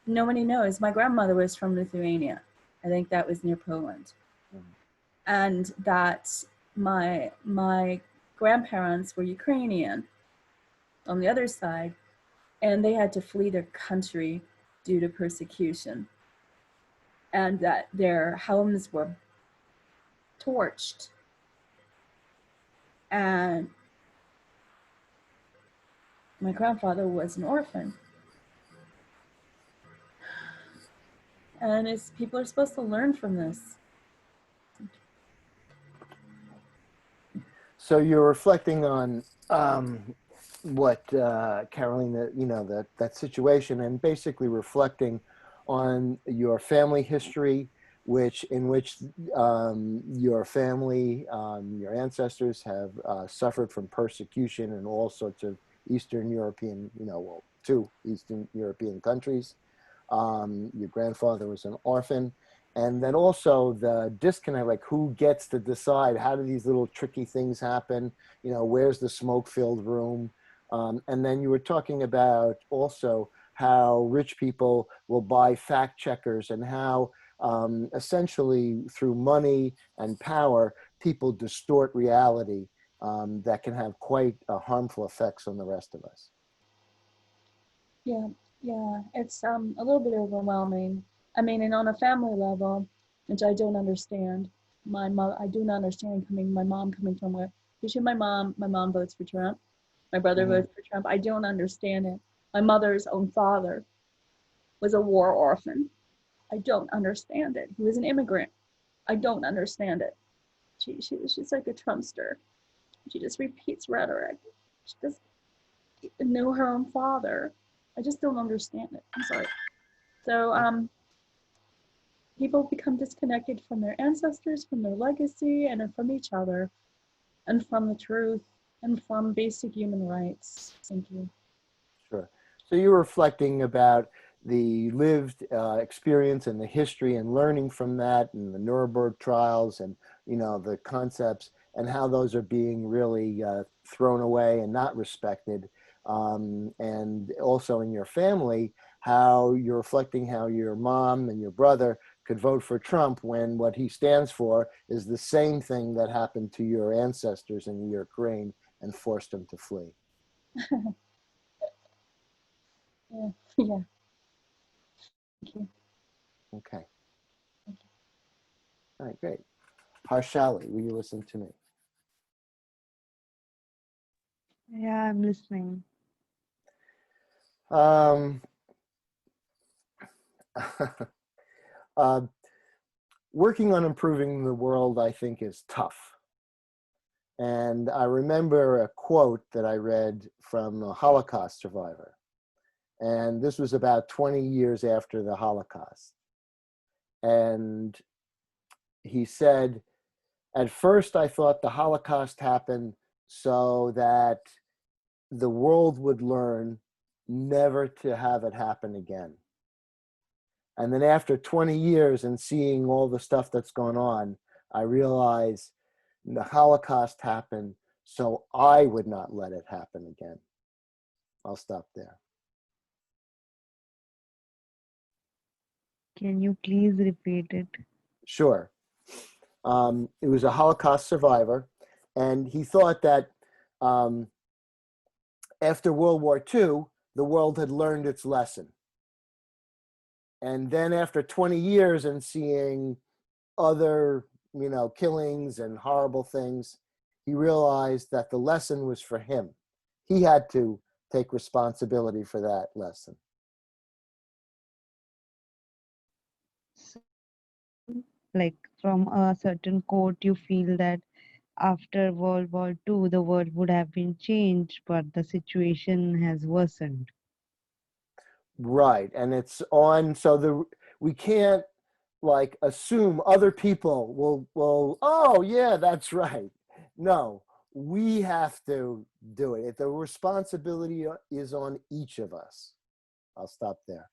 Nobody knows, my grandmother was from Lithuania. I think that was near Poland. And that my grandparents were Ukrainian on the other side, and they had to flee their country due to persecution, and that their homes were torched. And my grandfather was an orphan. And people are supposed to learn from this. So you're reflecting on what Carolina, that situation, and basically reflecting on your family history, in which your family, your ancestors have suffered from persecution in all sorts of Eastern European, two Eastern European countries. Your grandfather was an orphan. And then also the disconnect, like who gets to decide, how do these little tricky things happen? Where's the smoke-filled room? And then you were talking about also how rich people will buy fact checkers, and how essentially through money and power, people distort reality that can have quite harmful effects on the rest of us. Yeah, it's a little bit overwhelming. I mean, and on a family level, which I don't understand. I do not understand my mom coming from where, especially my mom votes for Trump. My brother votes for Trump. I don't understand it. My mother's own father was a war orphan. I don't understand it. He was an immigrant. I don't understand it. She's like a Trumpster. She just repeats rhetoric. She doesn't know her own father. I just don't understand it. I'm sorry. So people become disconnected from their ancestors, from their legacy, and from each other, and from the truth, and from basic human rights. Thank you. Sure. So you're reflecting about the lived experience and the history, and learning from that, and the Nuremberg trials, and the concepts, and how those are being really thrown away and not respected. And also in your family, how you're reflecting how your mom and your brother could vote for Trump when what he stands for is the same thing that happened to your ancestors in Ukraine and forced them to flee. Yeah. Thank you. Okay. All right, great. Harshali, will you listen to me? Yeah, I'm listening. Working on improving the world, I think, is tough. And I remember a quote that I read from a Holocaust survivor. And this was about 20 years after the Holocaust. And he said, at first I thought the Holocaust happened so that the world would learn never to have it happen again. And then after 20 years and seeing all the stuff that's gone on, I realized the Holocaust happened so I would not let it happen again. I'll stop there. Can you please repeat it? Sure. It was a Holocaust survivor, and he thought that after World War II, the world had learned its lesson. And then after 20 years and seeing other, killings and horrible things, he realized that the lesson was for him. He had to take responsibility for that lesson. Like from a certain quote, you feel that after World War II, the world would have been changed, but the situation has worsened. Right. And it's on, so we can't like assume other people will, oh yeah, that's right. No, we have to do it. The responsibility is on each of us. I'll stop there.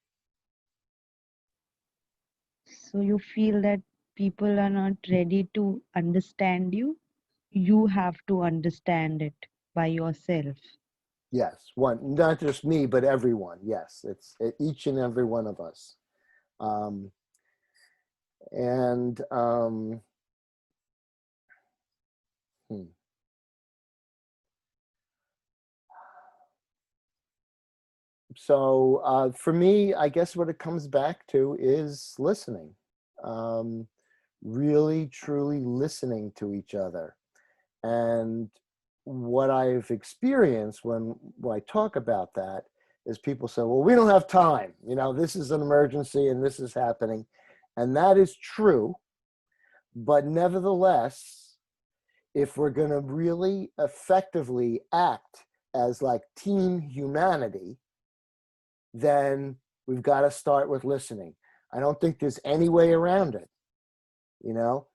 So you feel that people are not ready to understand you. You have to understand it by yourself. Yes, not just me, but everyone. Yes, it's each and every one of us. And so for me, I guess what it comes back to is listening. Really, truly listening to each other. And what I've experienced when I talk about that is people say, well, we don't have time. This is an emergency and this is happening. And that is true. But nevertheless, if we're going to really effectively act as like team humanity, then we've got to start with listening. I don't think there's any way around it.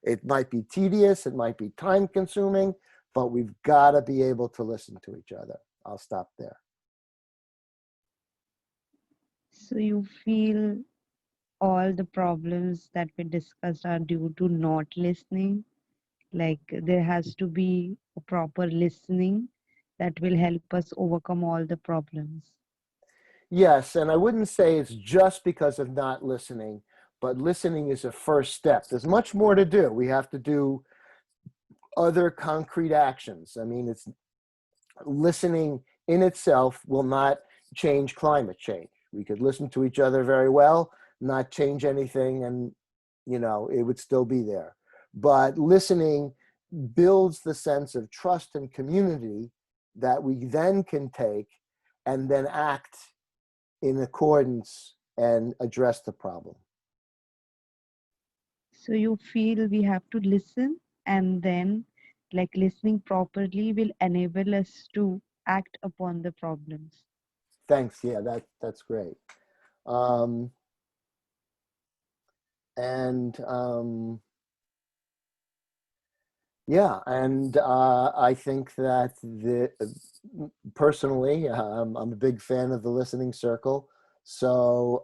It might be tedious, it might be time consuming, but we've got to be able to listen to each other. I'll stop there. So you feel all the problems that we discussed are due to not listening? Like there has to be a proper listening that will help us overcome all the problems. Yes, and I wouldn't say it's just because of not listening, but listening is a first step. There's much more to do. We have to do other concrete actions. I mean, it's listening in itself will not change climate change. We could listen to each other very well, not change anything, and it would still be there. But listening builds the sense of trust and community that we then can take and then act in accordance and address the problem. So you feel we have to listen, and then like listening properly will enable us to act upon the problems. Thanks. Yeah, that's great. And yeah, and I think that personally, I'm a big fan of the listening circle. So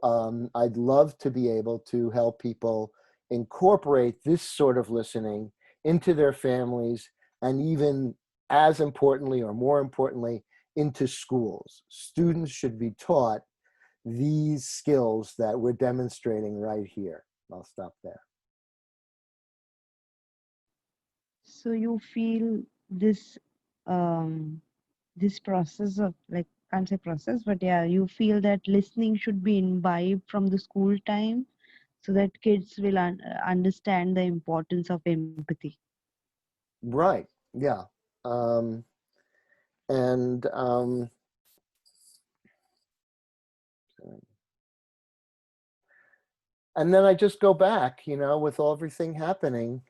I'd love to be able to help people incorporate this sort of listening into their families, and even as importantly or more importantly, into schools. Students should be taught these skills that we're demonstrating right here. I'll stop there. So you feel this this process of like, can't say process, but yeah, you feel that listening should be imbibed from the school time so that kids will understand the importance of empathy. Right. Yeah. And and then I just go back, with everything happening,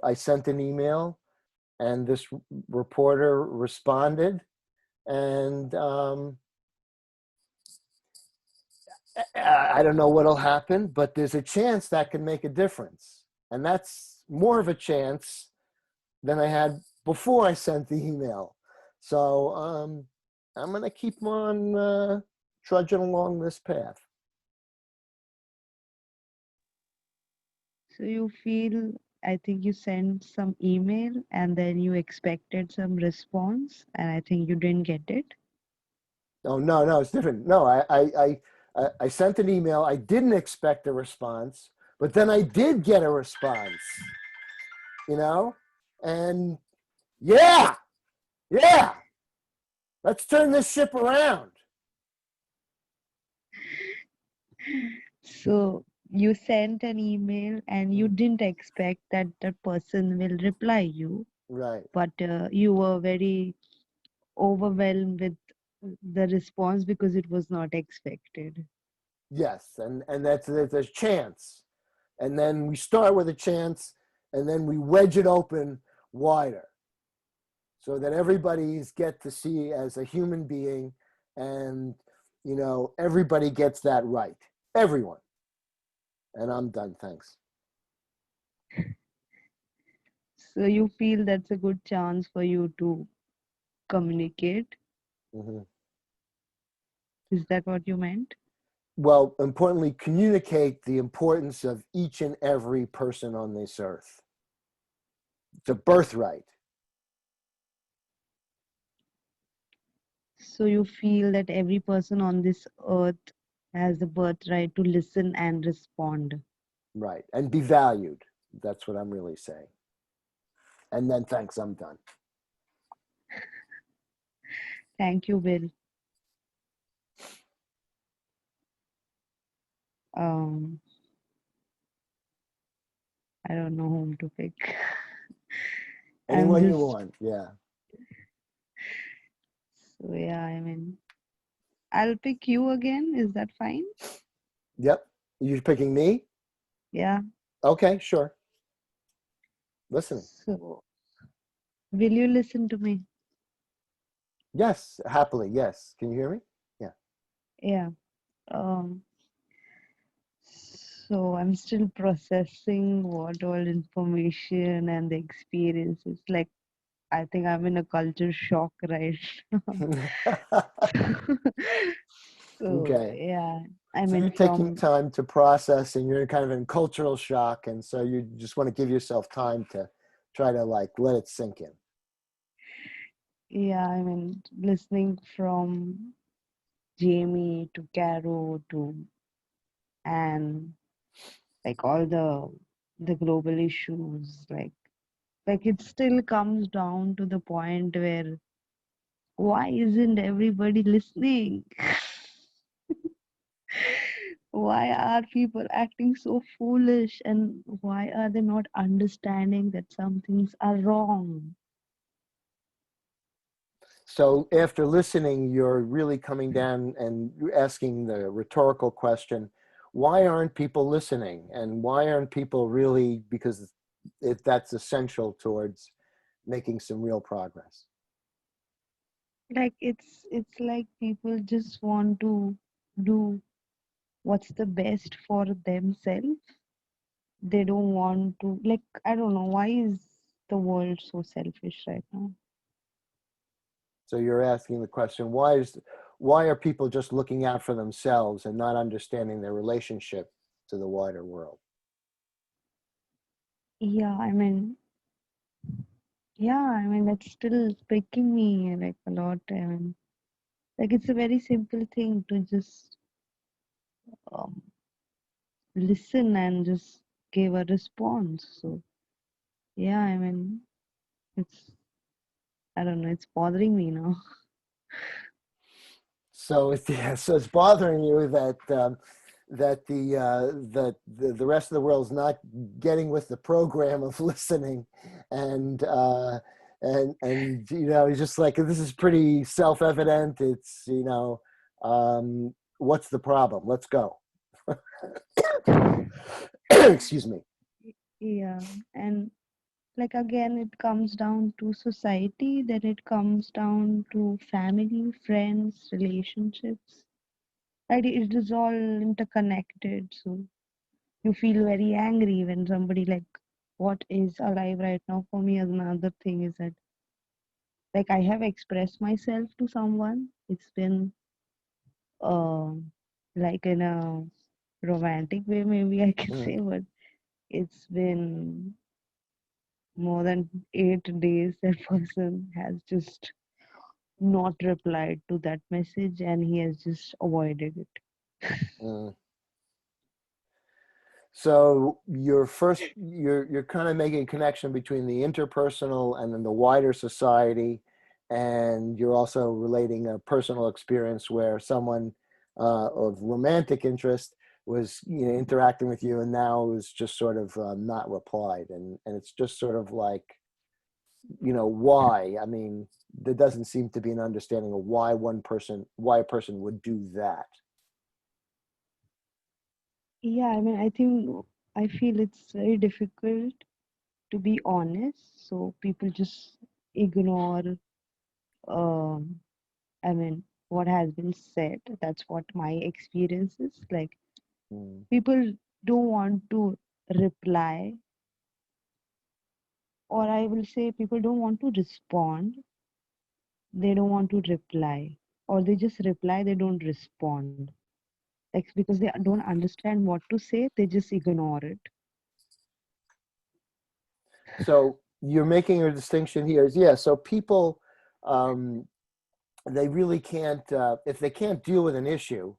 I sent an email and this reporter responded, and I don't know what'll happen, but there's a chance that can make a difference. And that's more of a chance than I had before I sent the email. So I'm going to keep on trudging along this path. So you feel I think you sent some email and then you expected some response, and I think you didn't get it. Oh, no, it's different. No, I sent an email. I didn't expect a response, but then I did get a response, you know? And yeah, let's turn this ship around. So you sent an email and you didn't expect that the person will reply you, Right. but you were very overwhelmed with the response because it was not expected. Yes, and that's a chance. And then we start with a chance, and then we wedge it open wider so that everybody's get to see as a human being, and everybody gets that right. Everyone. And I'm done. Thanks. So you feel that's a good chance for you to communicate. Mm-hmm. Is that what you meant? Well, importantly, communicate the importance of each and every person on this earth. It's a birthright. So you feel that every person on this earth has the birthright to listen and respond. Right. And be valued. That's what I'm really saying. And then thanks, I'm done. Thank you, Bill. I don't know whom to pick. Anyone you want. Yeah. So yeah, I mean, I'll pick you again. Is that fine? Yep. You're picking me? Yeah. Okay, sure. Listening. So, will you listen to me? Yes, happily. Yes. Can you hear me? Yeah. Yeah. So I'm still processing what all information and the experiences. Like, I think I'm in a culture shock right now. So Okay. yeah, I So you're mean taking from time to process, and you're kind of in cultural shock, and so you just want to give yourself time to try to let it sink in. yeah, I mean listening from Jamie to Caro to Anne, like all the global issues, like it still comes down to the point where why isn't everybody listening? Why are people acting so foolish, and why are they not understanding that some things are wrong? So after listening, you're really coming down and asking the rhetorical question, why aren't people listening? And why aren't people really, because that's essential towards making some real progress. Like it's like people just want to do what's the best for themselves. They don't want to, like, I don't know, why is the world so selfish right now? So you're asking the question, why are people just looking out for themselves and not understanding their relationship to the wider world? Yeah, I mean that's still pricking me like a lot. I mean, like it's a very simple thing to just um, listen and just give a response. So yeah, I mean, it's, I don't know, it's bothering me now. So it's bothering you that the rest of the world's not getting with the program of listening, and it's just like, this is pretty self-evident. It's what's the problem? Let's go. Excuse me. Yeah, and like again, it comes down to society, then it comes down to family, friends, relationships. Right? It is all interconnected. So you feel very angry when somebody like what is alive right now. For me, another thing is that like I have expressed myself to someone. It's been uh, like in a romantic way, maybe I can Mm. say, but it's been more than 8 days, that person has just not replied to that message and he has just avoided it. Mm. So you're kind of making a connection between the interpersonal and then the wider society, and you're also relating a personal experience where someone of romantic interest was, you know, interacting with you, and now is just sort of not replied, and it's just sort of like, you know, why? I mean, there doesn't seem to be an understanding of why a person would do that. Yeah, I mean, I feel it's very difficult to be honest, so people just ignore, um, I mean, what has been said. That's what my experience is. Like, Mm. people don't want to reply, or I will say, people don't want to respond, they don't want to reply, or they just reply, they don't respond. Like, because they don't understand what to say, they just ignore it. So you're making a distinction here. Yeah. So people, um, they really can't, if they can't deal with an issue,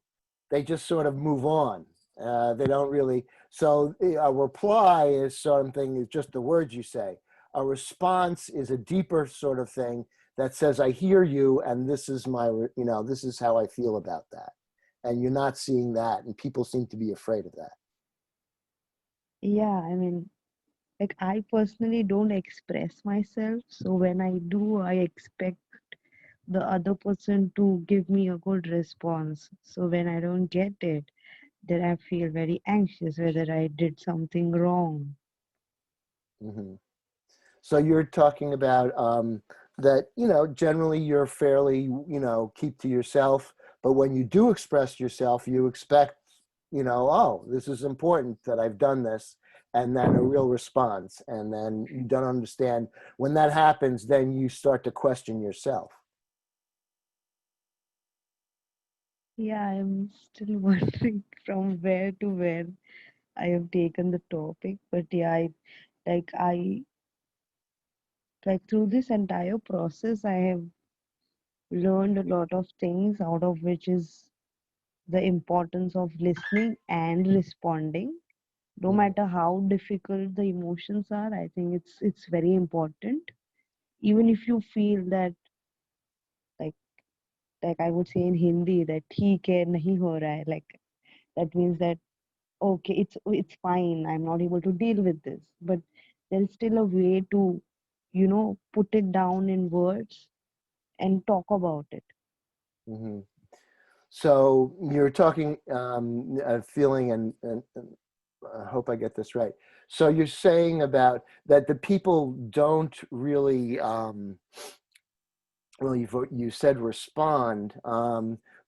they just sort of move on. They don't really. So a reply is something, is just the words you say. A response is a deeper sort of thing that says, I hear you, and this is my, you know, this is how I feel about that. And you're not seeing that, and people seem to be afraid of that. Yeah, I mean, like, I personally don't express myself, so when I do, I expect the other person to give me a good response. So when I don't get it, then I feel very anxious whether I did something wrong. Hmm. So you're talking about that, you know, generally you're fairly, you know, keep to yourself, but when you do express yourself, you expect, you know, oh, this is important that I've done this, and then a real response. And then you don't understand when that happens, then you start to question yourself. Yeah, I'm still wondering from where to where I have taken the topic, but yeah, like I like through this entire process, I have learned a lot of things, out of which is the importance of listening and responding. No Mhm. matter how difficult the emotions are, I think it's very important. Even if you feel that, like like I would say in Hindi, that ठीक है नहीं हो रहा है, like that means that okay, it's fine, I'm not able to deal with this, but there's still a way to, put it down in words and talk about it. Mhm. So you're talking feeling, and I hope I get this right. So you're saying about that the people don't really, well, you said respond,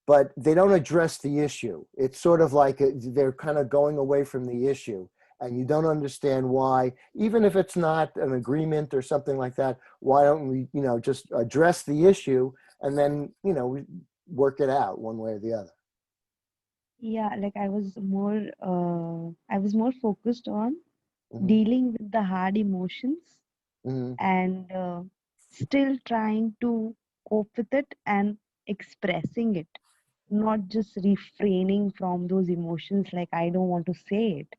but they don't address the issue. It's sort of like they're kind of going away from the issue, and you don't understand why. Even if it's not an agreement or something like that, why don't we, you know, just address the issue and then, you know, work it out one way or the other. Yeah, like I was more focused on Hmm. dealing with the hard emotions Hmm. and still trying to cope with it and expressing it, not just refraining from those emotions like I don't want to say it.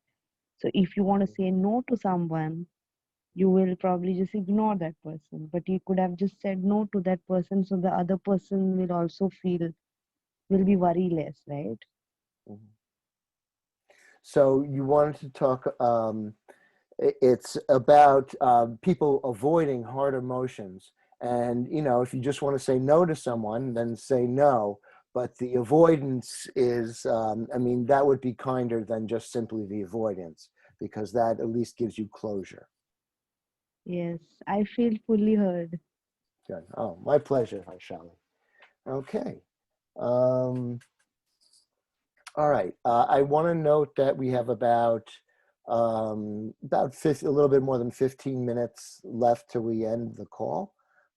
So if you want to say no to someone, you will probably just ignore that person, but you could have just said no to that person, so the other person will also will be worry less, right? Hmm. So you wanted to talk. It's about people avoiding hard emotions, and you know, if you just want to say no to someone, then say no. But the avoidance is, I mean, that would be kinder than just simply the avoidance, because that at least gives you closure. Yes, I feel fully heard. Good. Oh, my pleasure, Vaishali. Okay. Um, All right. I want to note that we have about 50, a little bit more than 15 minutes left till we end the call.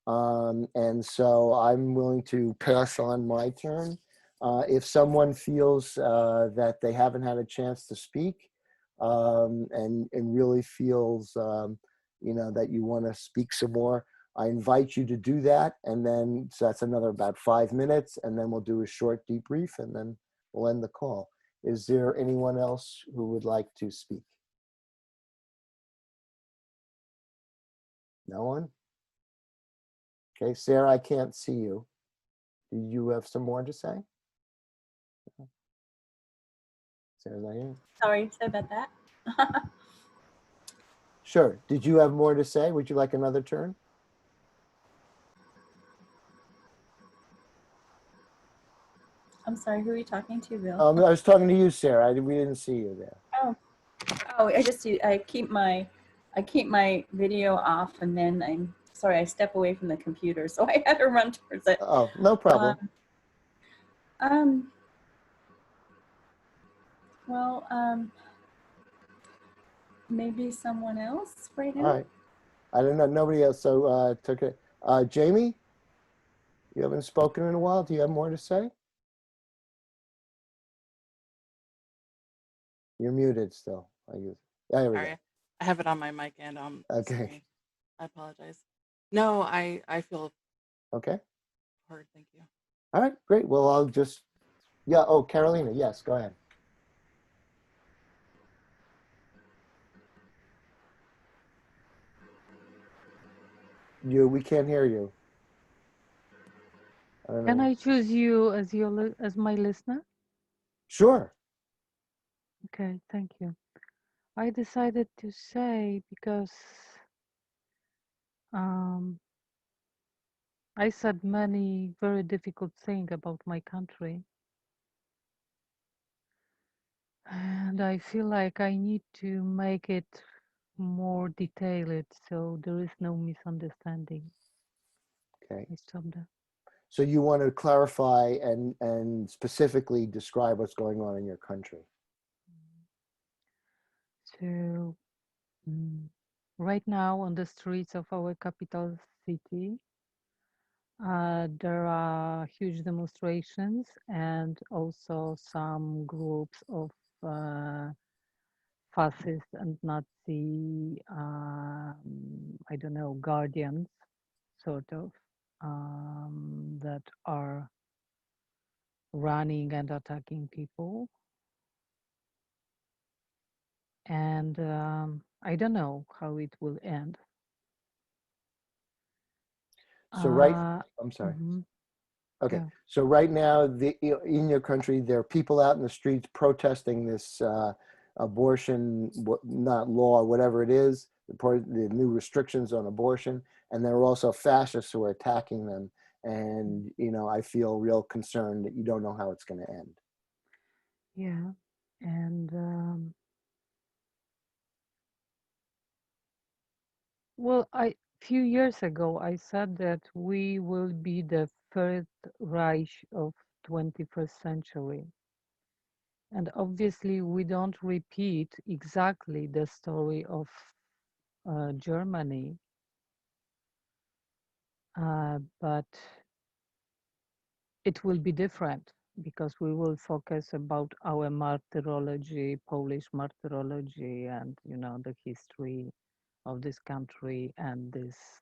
And so I'm willing to pass on my turn. If someone feels that they haven't had a chance to speak, and really feels, that you want to speak some more, I invite you to do that. And then, so that's another about 5 minutes, and then we'll do a short debrief, and then we'll end the call. Is there anyone else who would like to speak? No one? Okay, Sarah, I can't see you. Do you have some more to say? Sarah's not here. Sorry about that. Sure. Did you have more to say? Would you like another turn? I'm sorry, who are you talking to, Bill? I was talking to you, Sarah. We didn't see you there. Oh, I keep my video off, and then I'm sorry, I step away from the computer, so I had to run towards it. Oh, no problem. Well, maybe someone else right now. All right. I don't know. Nobody else. So took it. Jamie, you haven't spoken in a while. Do you have more to say? You're muted still. There we Sorry, go. I have it on my mic and Okay. screen. I apologize. No, I feel Okay. heard. Thank you. All right. Great. Well, I'll just. Yeah. Oh, Carolina. Yes. Go ahead. We can't hear you. I don't Can know. I choose you as as my listener? Sure. Okay, thank you. I decided to say because I said many very difficult things about my country. And I feel like I need to make it more detailed so there is no misunderstanding. Okay. I stop there. So you want to clarify and specifically describe what's going on in your country. So right now on the streets of our capital city, there are huge demonstrations and also some groups of fascist and Nazi, I don't know, guardians, sort of, that are running and attacking people. And I don't know how it will end. So I'm sorry. Okay. Yeah. So right now, in your country, there are people out in the streets protesting this abortion, not law, whatever it is, the new restrictions on abortion, and there are also fascists who are attacking them. And I feel real concerned that you don't know how it's going to end. Yeah. And well, a few years ago, I said that we will be the third Reich of 21st century. And obviously, we don't repeat exactly the story of Germany, but it will be different because we will focus about our martyrology, Polish martyrology, and the history of this country and this.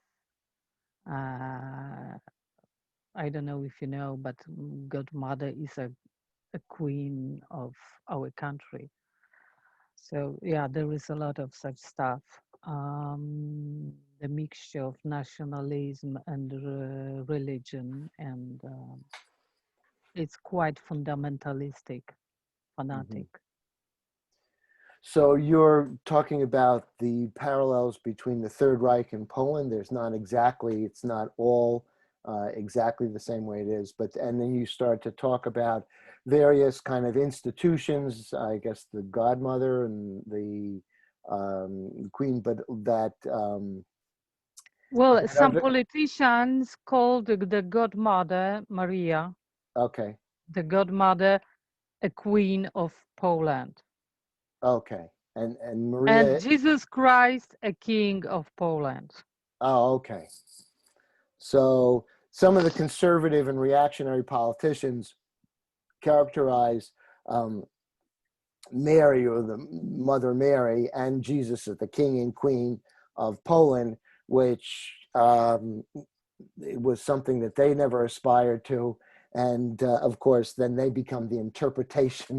I don't know if you know, but Godmother is a queen of our country. So yeah, there is a lot of such stuff. The mixture of nationalism and religion, and it's quite fundamentalistic, fanatic. So you're talking about the parallels between the Third Reich and Poland. It's not all exactly the same way it is, and then you start to talk about various kind of institutions, I guess the godmother and the queen, but that. Well, some politicians called the godmother Maria, okay. the godmother, a queen of Poland. Okay. And Maria. And Jesus Christ, a king of Poland. Oh, okay. So some of the conservative and reactionary politicians characterize Mary, or the Mother Mary, and Jesus as the king and queen of Poland, which it was something that they never aspired to. And of course, then they become the interpretation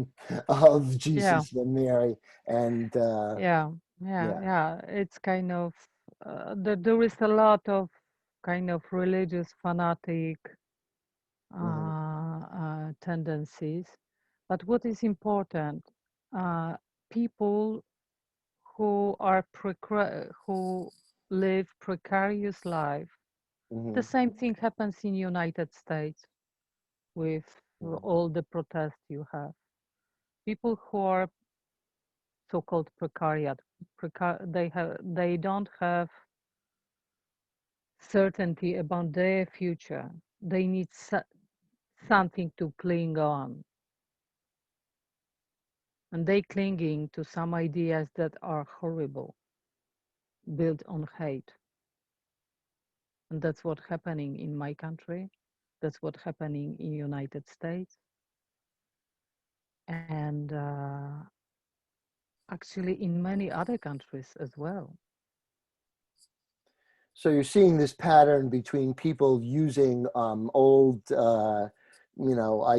of Yeah, Jesus and Mary. And yeah, yeah, yeah. yeah. It's kind of there is a lot of kind of religious fanatic Hmm. tendencies. But what is important, uh, people who live precarious life. The Hmm. same thing happens in United States with all the protests you have. People who are so-called precariat, they don't have certainty about their future. They need something to cling on, and they clinging to some ideas that are horrible, built on hate. And that's what's happening in my country. That's what's happening in United States. And actually in many other countries as well. So you're seeing this pattern between people using old,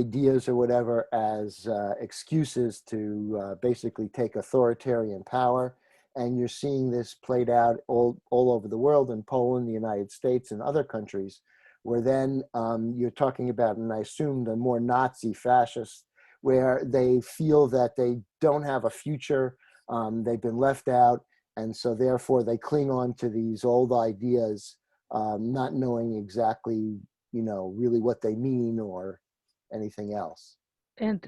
ideas or whatever as excuses to basically take authoritarian power, and you're seeing this played out all over the world, in Poland, the United States, and other countries, where then you're talking about, and I assume the more Nazi fascists, where they feel that they don't have a future, they've been left out, and so therefore they cling on to these old ideas, not knowing exactly, really what they mean or anything else. And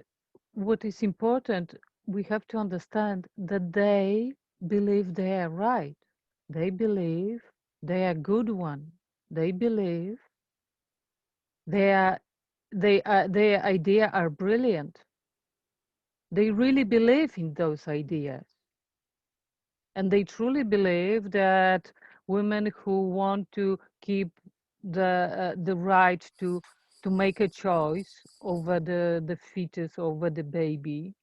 what is important, we have to understand that they believe they are right. They believe they are good one. They believe they are, their idea are brilliant. They really believe in those ideas. And they truly believe that women who want to keep the right to make a choice over the fetus, over the baby,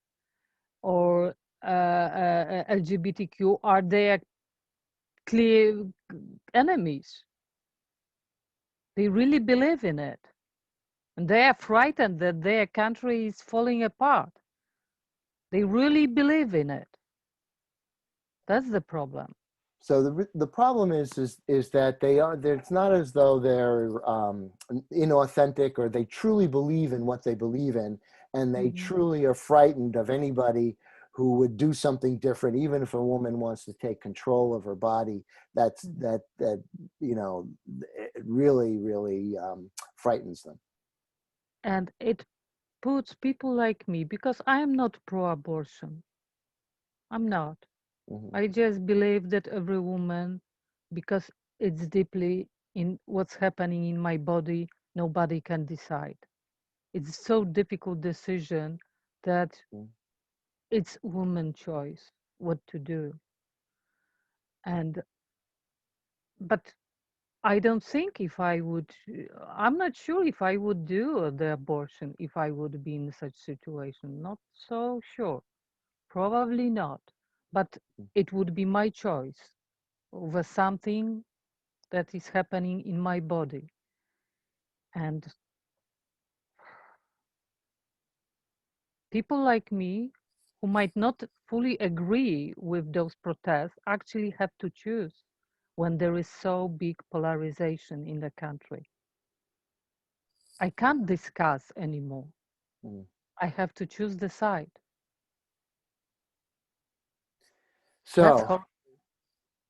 or LGBTQ are their clear enemies. They really believe in it. And they are frightened that their country is falling apart. They really believe in it. That's the problem. So the problem is that it's not as though they're inauthentic, or they truly believe in what they believe in, and they Mhm. truly are frightened of anybody who would do something different, even if a woman wants to take control of her body. Mhm. That it really frightens them. And it puts people like me, because I am not pro-abortion. I'm not. Hmm. I just believe that every woman, because it's deeply in what's happening in my body, nobody can decide. It's so difficult decision that it's woman choice what to do. And but I don't think if I would, I'm not sure if I would do the abortion if I would be in such situation. Not so sure. Probably not. But it would be my choice over something that is happening in my body. And people like me who might not fully agree with those protests actually have to choose when there is so big polarization in the country. I can't discuss anymore. Mm. I have to choose the side. That's So how.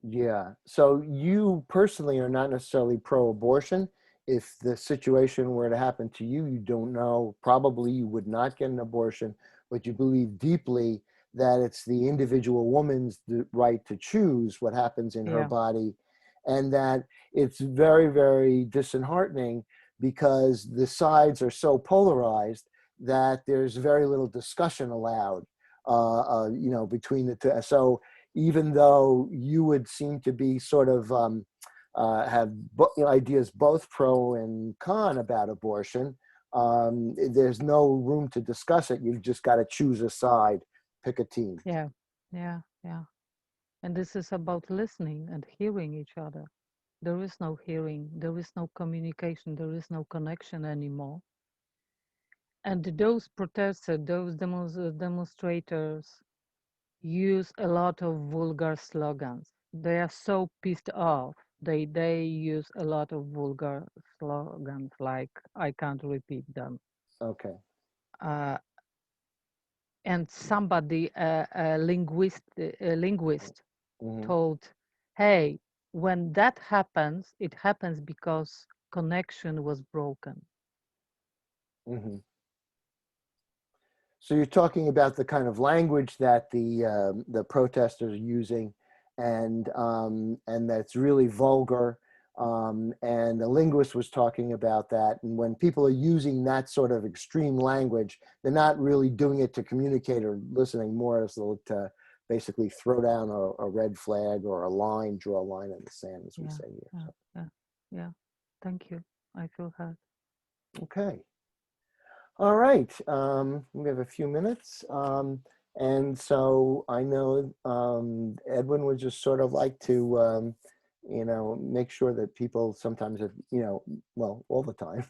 yeah. So you personally are not necessarily pro-abortion. If the situation were to happen to you, you don't know, probably you would not get an abortion, but you believe deeply that it's the individual woman's right to choose what happens in her Yeah, body, and that it's very, very disheartening because the sides are so polarized that there's very little discussion allowed, between the two. So even though you would seem to be sort of have ideas both pro and con about abortion, there's no room to discuss it. You've just got to choose a side, pick a team. yeah, yeah, yeah. And this is about listening and hearing each other. There is no hearing, there is no communication, there is no connection anymore. And those protesters, those demonstrators use a lot of vulgar slogans. They are so pissed off. They use a lot of vulgar slogans, like I can't repeat them. Okay. Uh, and somebody, a linguist, Mm-hmm. told, "Hey, when that happens, it happens because connection was broken." Mm-hmm. So you're talking about the kind of language that the protesters are using, and that's really vulgar. And the linguist was talking about that. And when people are using that sort of extreme language, they're not really doing it to communicate or listening, more as though to basically throw down a red flag or a line, draw a line in the sand, as we say here. Yeah, So, yeah. Thank you. I feel heard. okay. All right, we have a few minutes. And so I know Edwin would just sort of like to, make sure that people sometimes have, well, all the time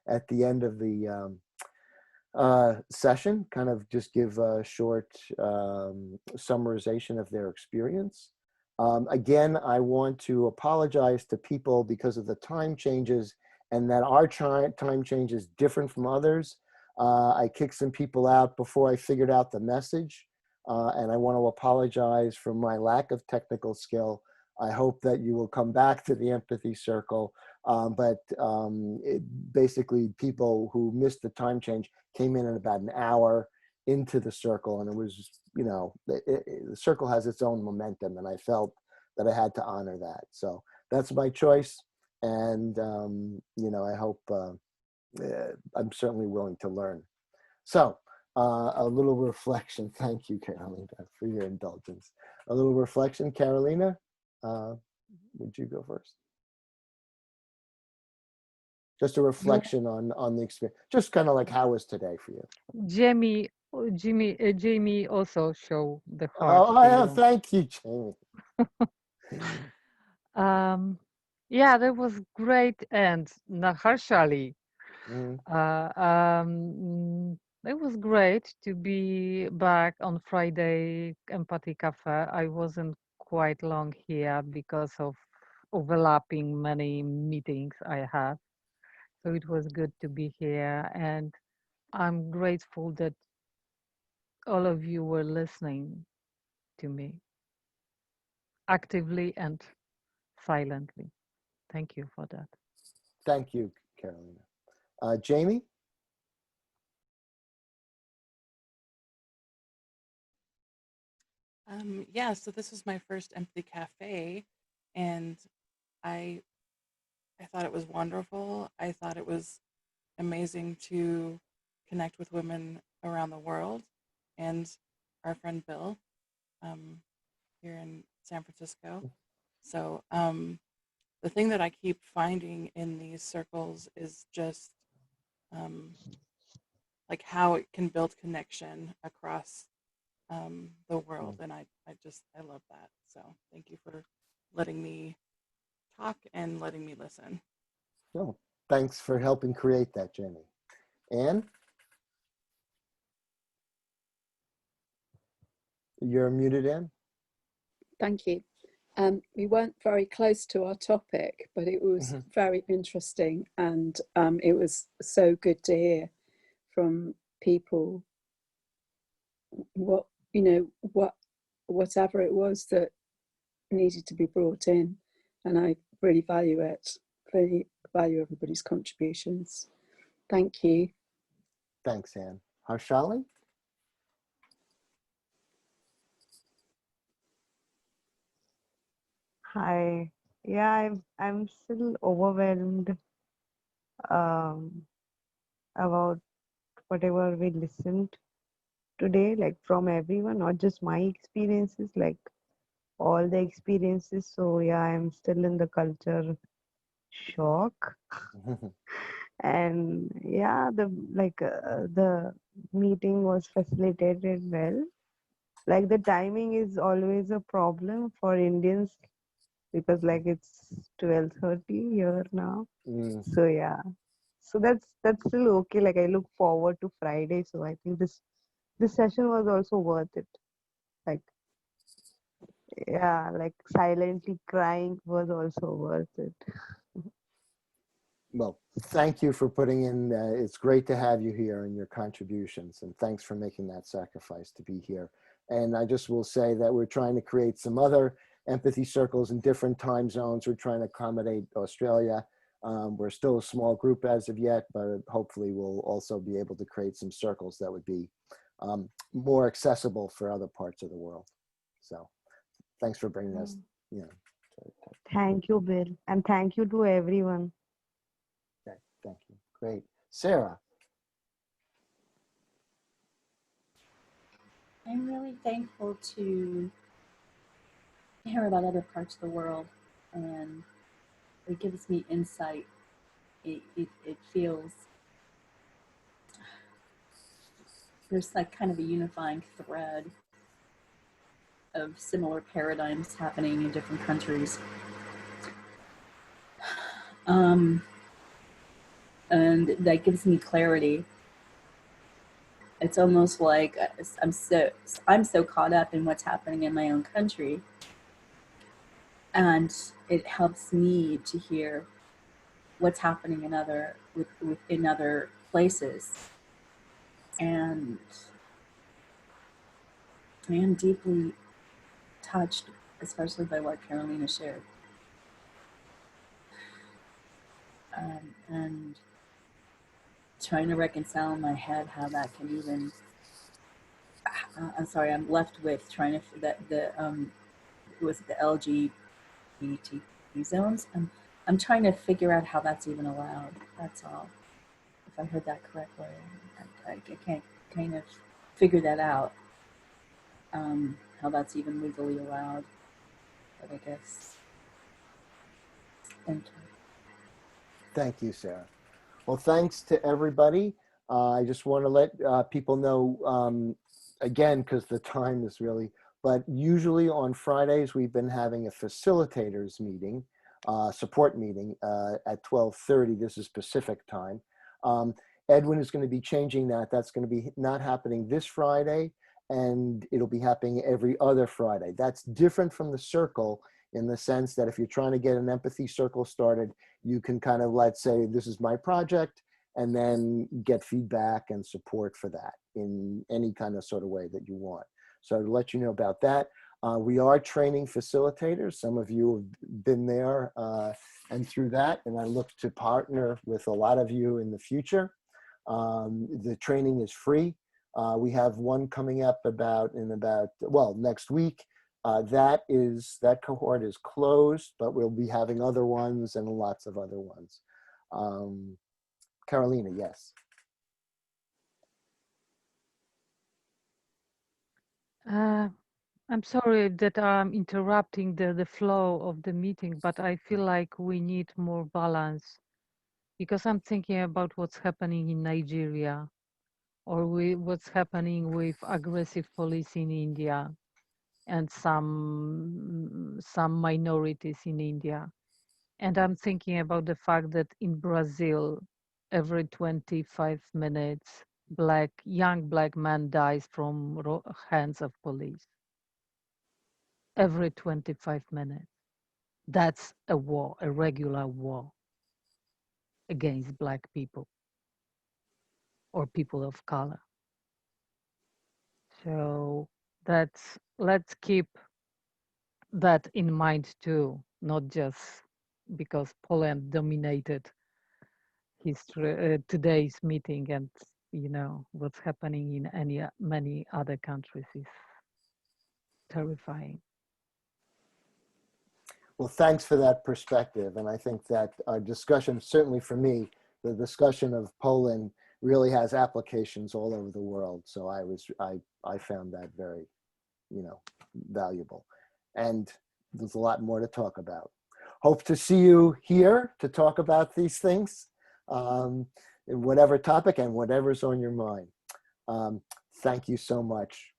at the end of the session, kind of just give a short summarization of their experience. Again, I want to apologize to people because of the time changes and that our time change is different from others. I kicked some people out before I figured out the message, and I want to apologize for my lack of technical skill. I hope that you will come back to the empathy circle, but basically people who missed the time change came in at about an hour into the circle, and it was, the circle has its own momentum, and I felt that I had to honor that. So that's my choice, and I hope I'm certainly willing to learn. So a little reflection. Thank you, Carolina, for your indulgence. A little reflection, Carolina. Would you go first? Just a reflection on the experience. Just kind of like, how was today for you? Jamie also show the heart Oh, to yeah, you. thank you, Jamie. Yeah, that was great. And Naharshali, Mm, it was great to be back on Friday Empathy Cafe. I wasn't quite long here because of overlapping many meetings I had. So it was good to be here. And I'm grateful that all of you were listening to me actively and silently. Thank you for that. thank you, Carolina. Jamie? Yeah, so this was my first Empathy Cafe, and I I thought it was wonderful. I thought it was amazing to connect with women around the world, and our friend Bill um, here in San Francisco. So the thing that I keep finding in these circles is just um, like how it can build connection across the world, and I love that. So thank you for letting me talk and letting me listen. No, thanks for helping create that, Jamie. Anne, you're muted, Anne. Thank you. We weren't very close to our topic, but it was very interesting, and it was so good to hear from people whatever it was that needed to be brought in, and I really value it. Really value everybody's contributions. Thank you. Thanks, Anne. Harshali? Hi. Yeah, I'm still overwhelmed um, about whatever we listened today, like from everyone, not just my experiences, like all the experiences. So yeah, I'm still in the culture shock. And yeah, the meeting was facilitated well. Like the timing is always a problem for Indians because like it's 12:30 here now. Mm, So yeah. So that's still okay. Like I look forward to Friday. So I think this session was also worth it. Like yeah, like silently crying was also worth it. well, thank you for putting in, it's great to have you here and your contributions, and thanks for making that sacrifice to be here. And I just will say that we're trying to create some other empathy circles in different time zones. We're trying to accommodate Australia. We're still a small group as of yet, but hopefully we'll also be able to create some circles that would be more accessible for other parts of the world. So thanks for bringing us, you know, Thank you, Bill, and thank you to everyone. okay, thank you. Great. Sarah. I'm really thankful to hear about other parts of the world, and it gives me insight. It feels there's like kind of a unifying thread of similar paradigms happening in different countries. And that gives me clarity. It's almost like I'm so caught up in what's happening in my own country, and it helps me to hear what's happening in other places. And I am deeply touched, especially by what Carolina shared. And trying to reconcile in my head how that can even. I'm sorry. I'm left with trying to was the LGBT zones. I'm trying to figure out how that's even allowed. That's all. If I heard that correctly, I can't kind of figure that out. How that's even legally allowed. But I guess. Thank you. Thank you, Sarah. Well, thanks to everybody. I just want to let people know, again, because the time is really, but usually on Fridays, we've been having a facilitators meeting, support meeting at 12:30. This is Pacific time. Edwin is going to be changing that. That's going to be not happening this Friday, and it'll be happening every other Friday. That's different from the circle in the sense that if you're trying to get an empathy circle started, you can kind of, let's say, this is my project, and then get feedback and support for that in any kind of sort of way that you want. So to let you know about that, we are training facilitators. Some of you have been there and through that, and I look to partner with a lot of you in the future. The training is free. We have one coming up next week. That cohort is closed, but we'll be having other ones and lots of other ones. Carolina, yes. I'm sorry that I'm interrupting the flow of the meeting, but I feel like we need more balance because I'm thinking about what's happening in Nigeria or what's happening with aggressive police in India and some minorities in India. And I'm thinking about the fact that in Brazil, every 25 minutes, young black man dies from hands of police. Every 25 minutes. That's a war, a regular war against black people or people of color. So let's keep that in mind too, not just because Poland dominated history, today's meeting, and what's happening in many other countries is terrifying. Well, thanks for that perspective. And I think that our discussion, certainly for me, the discussion of Poland really has applications all over the world. So I found that very, valuable. And there's a lot more to talk about. Hope to see you here to talk about these things, in whatever topic and whatever's on your mind. Thank you so much.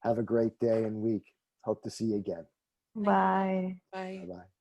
Have a great day and week. Hope to see you again. Bye. Bye. Bye-bye.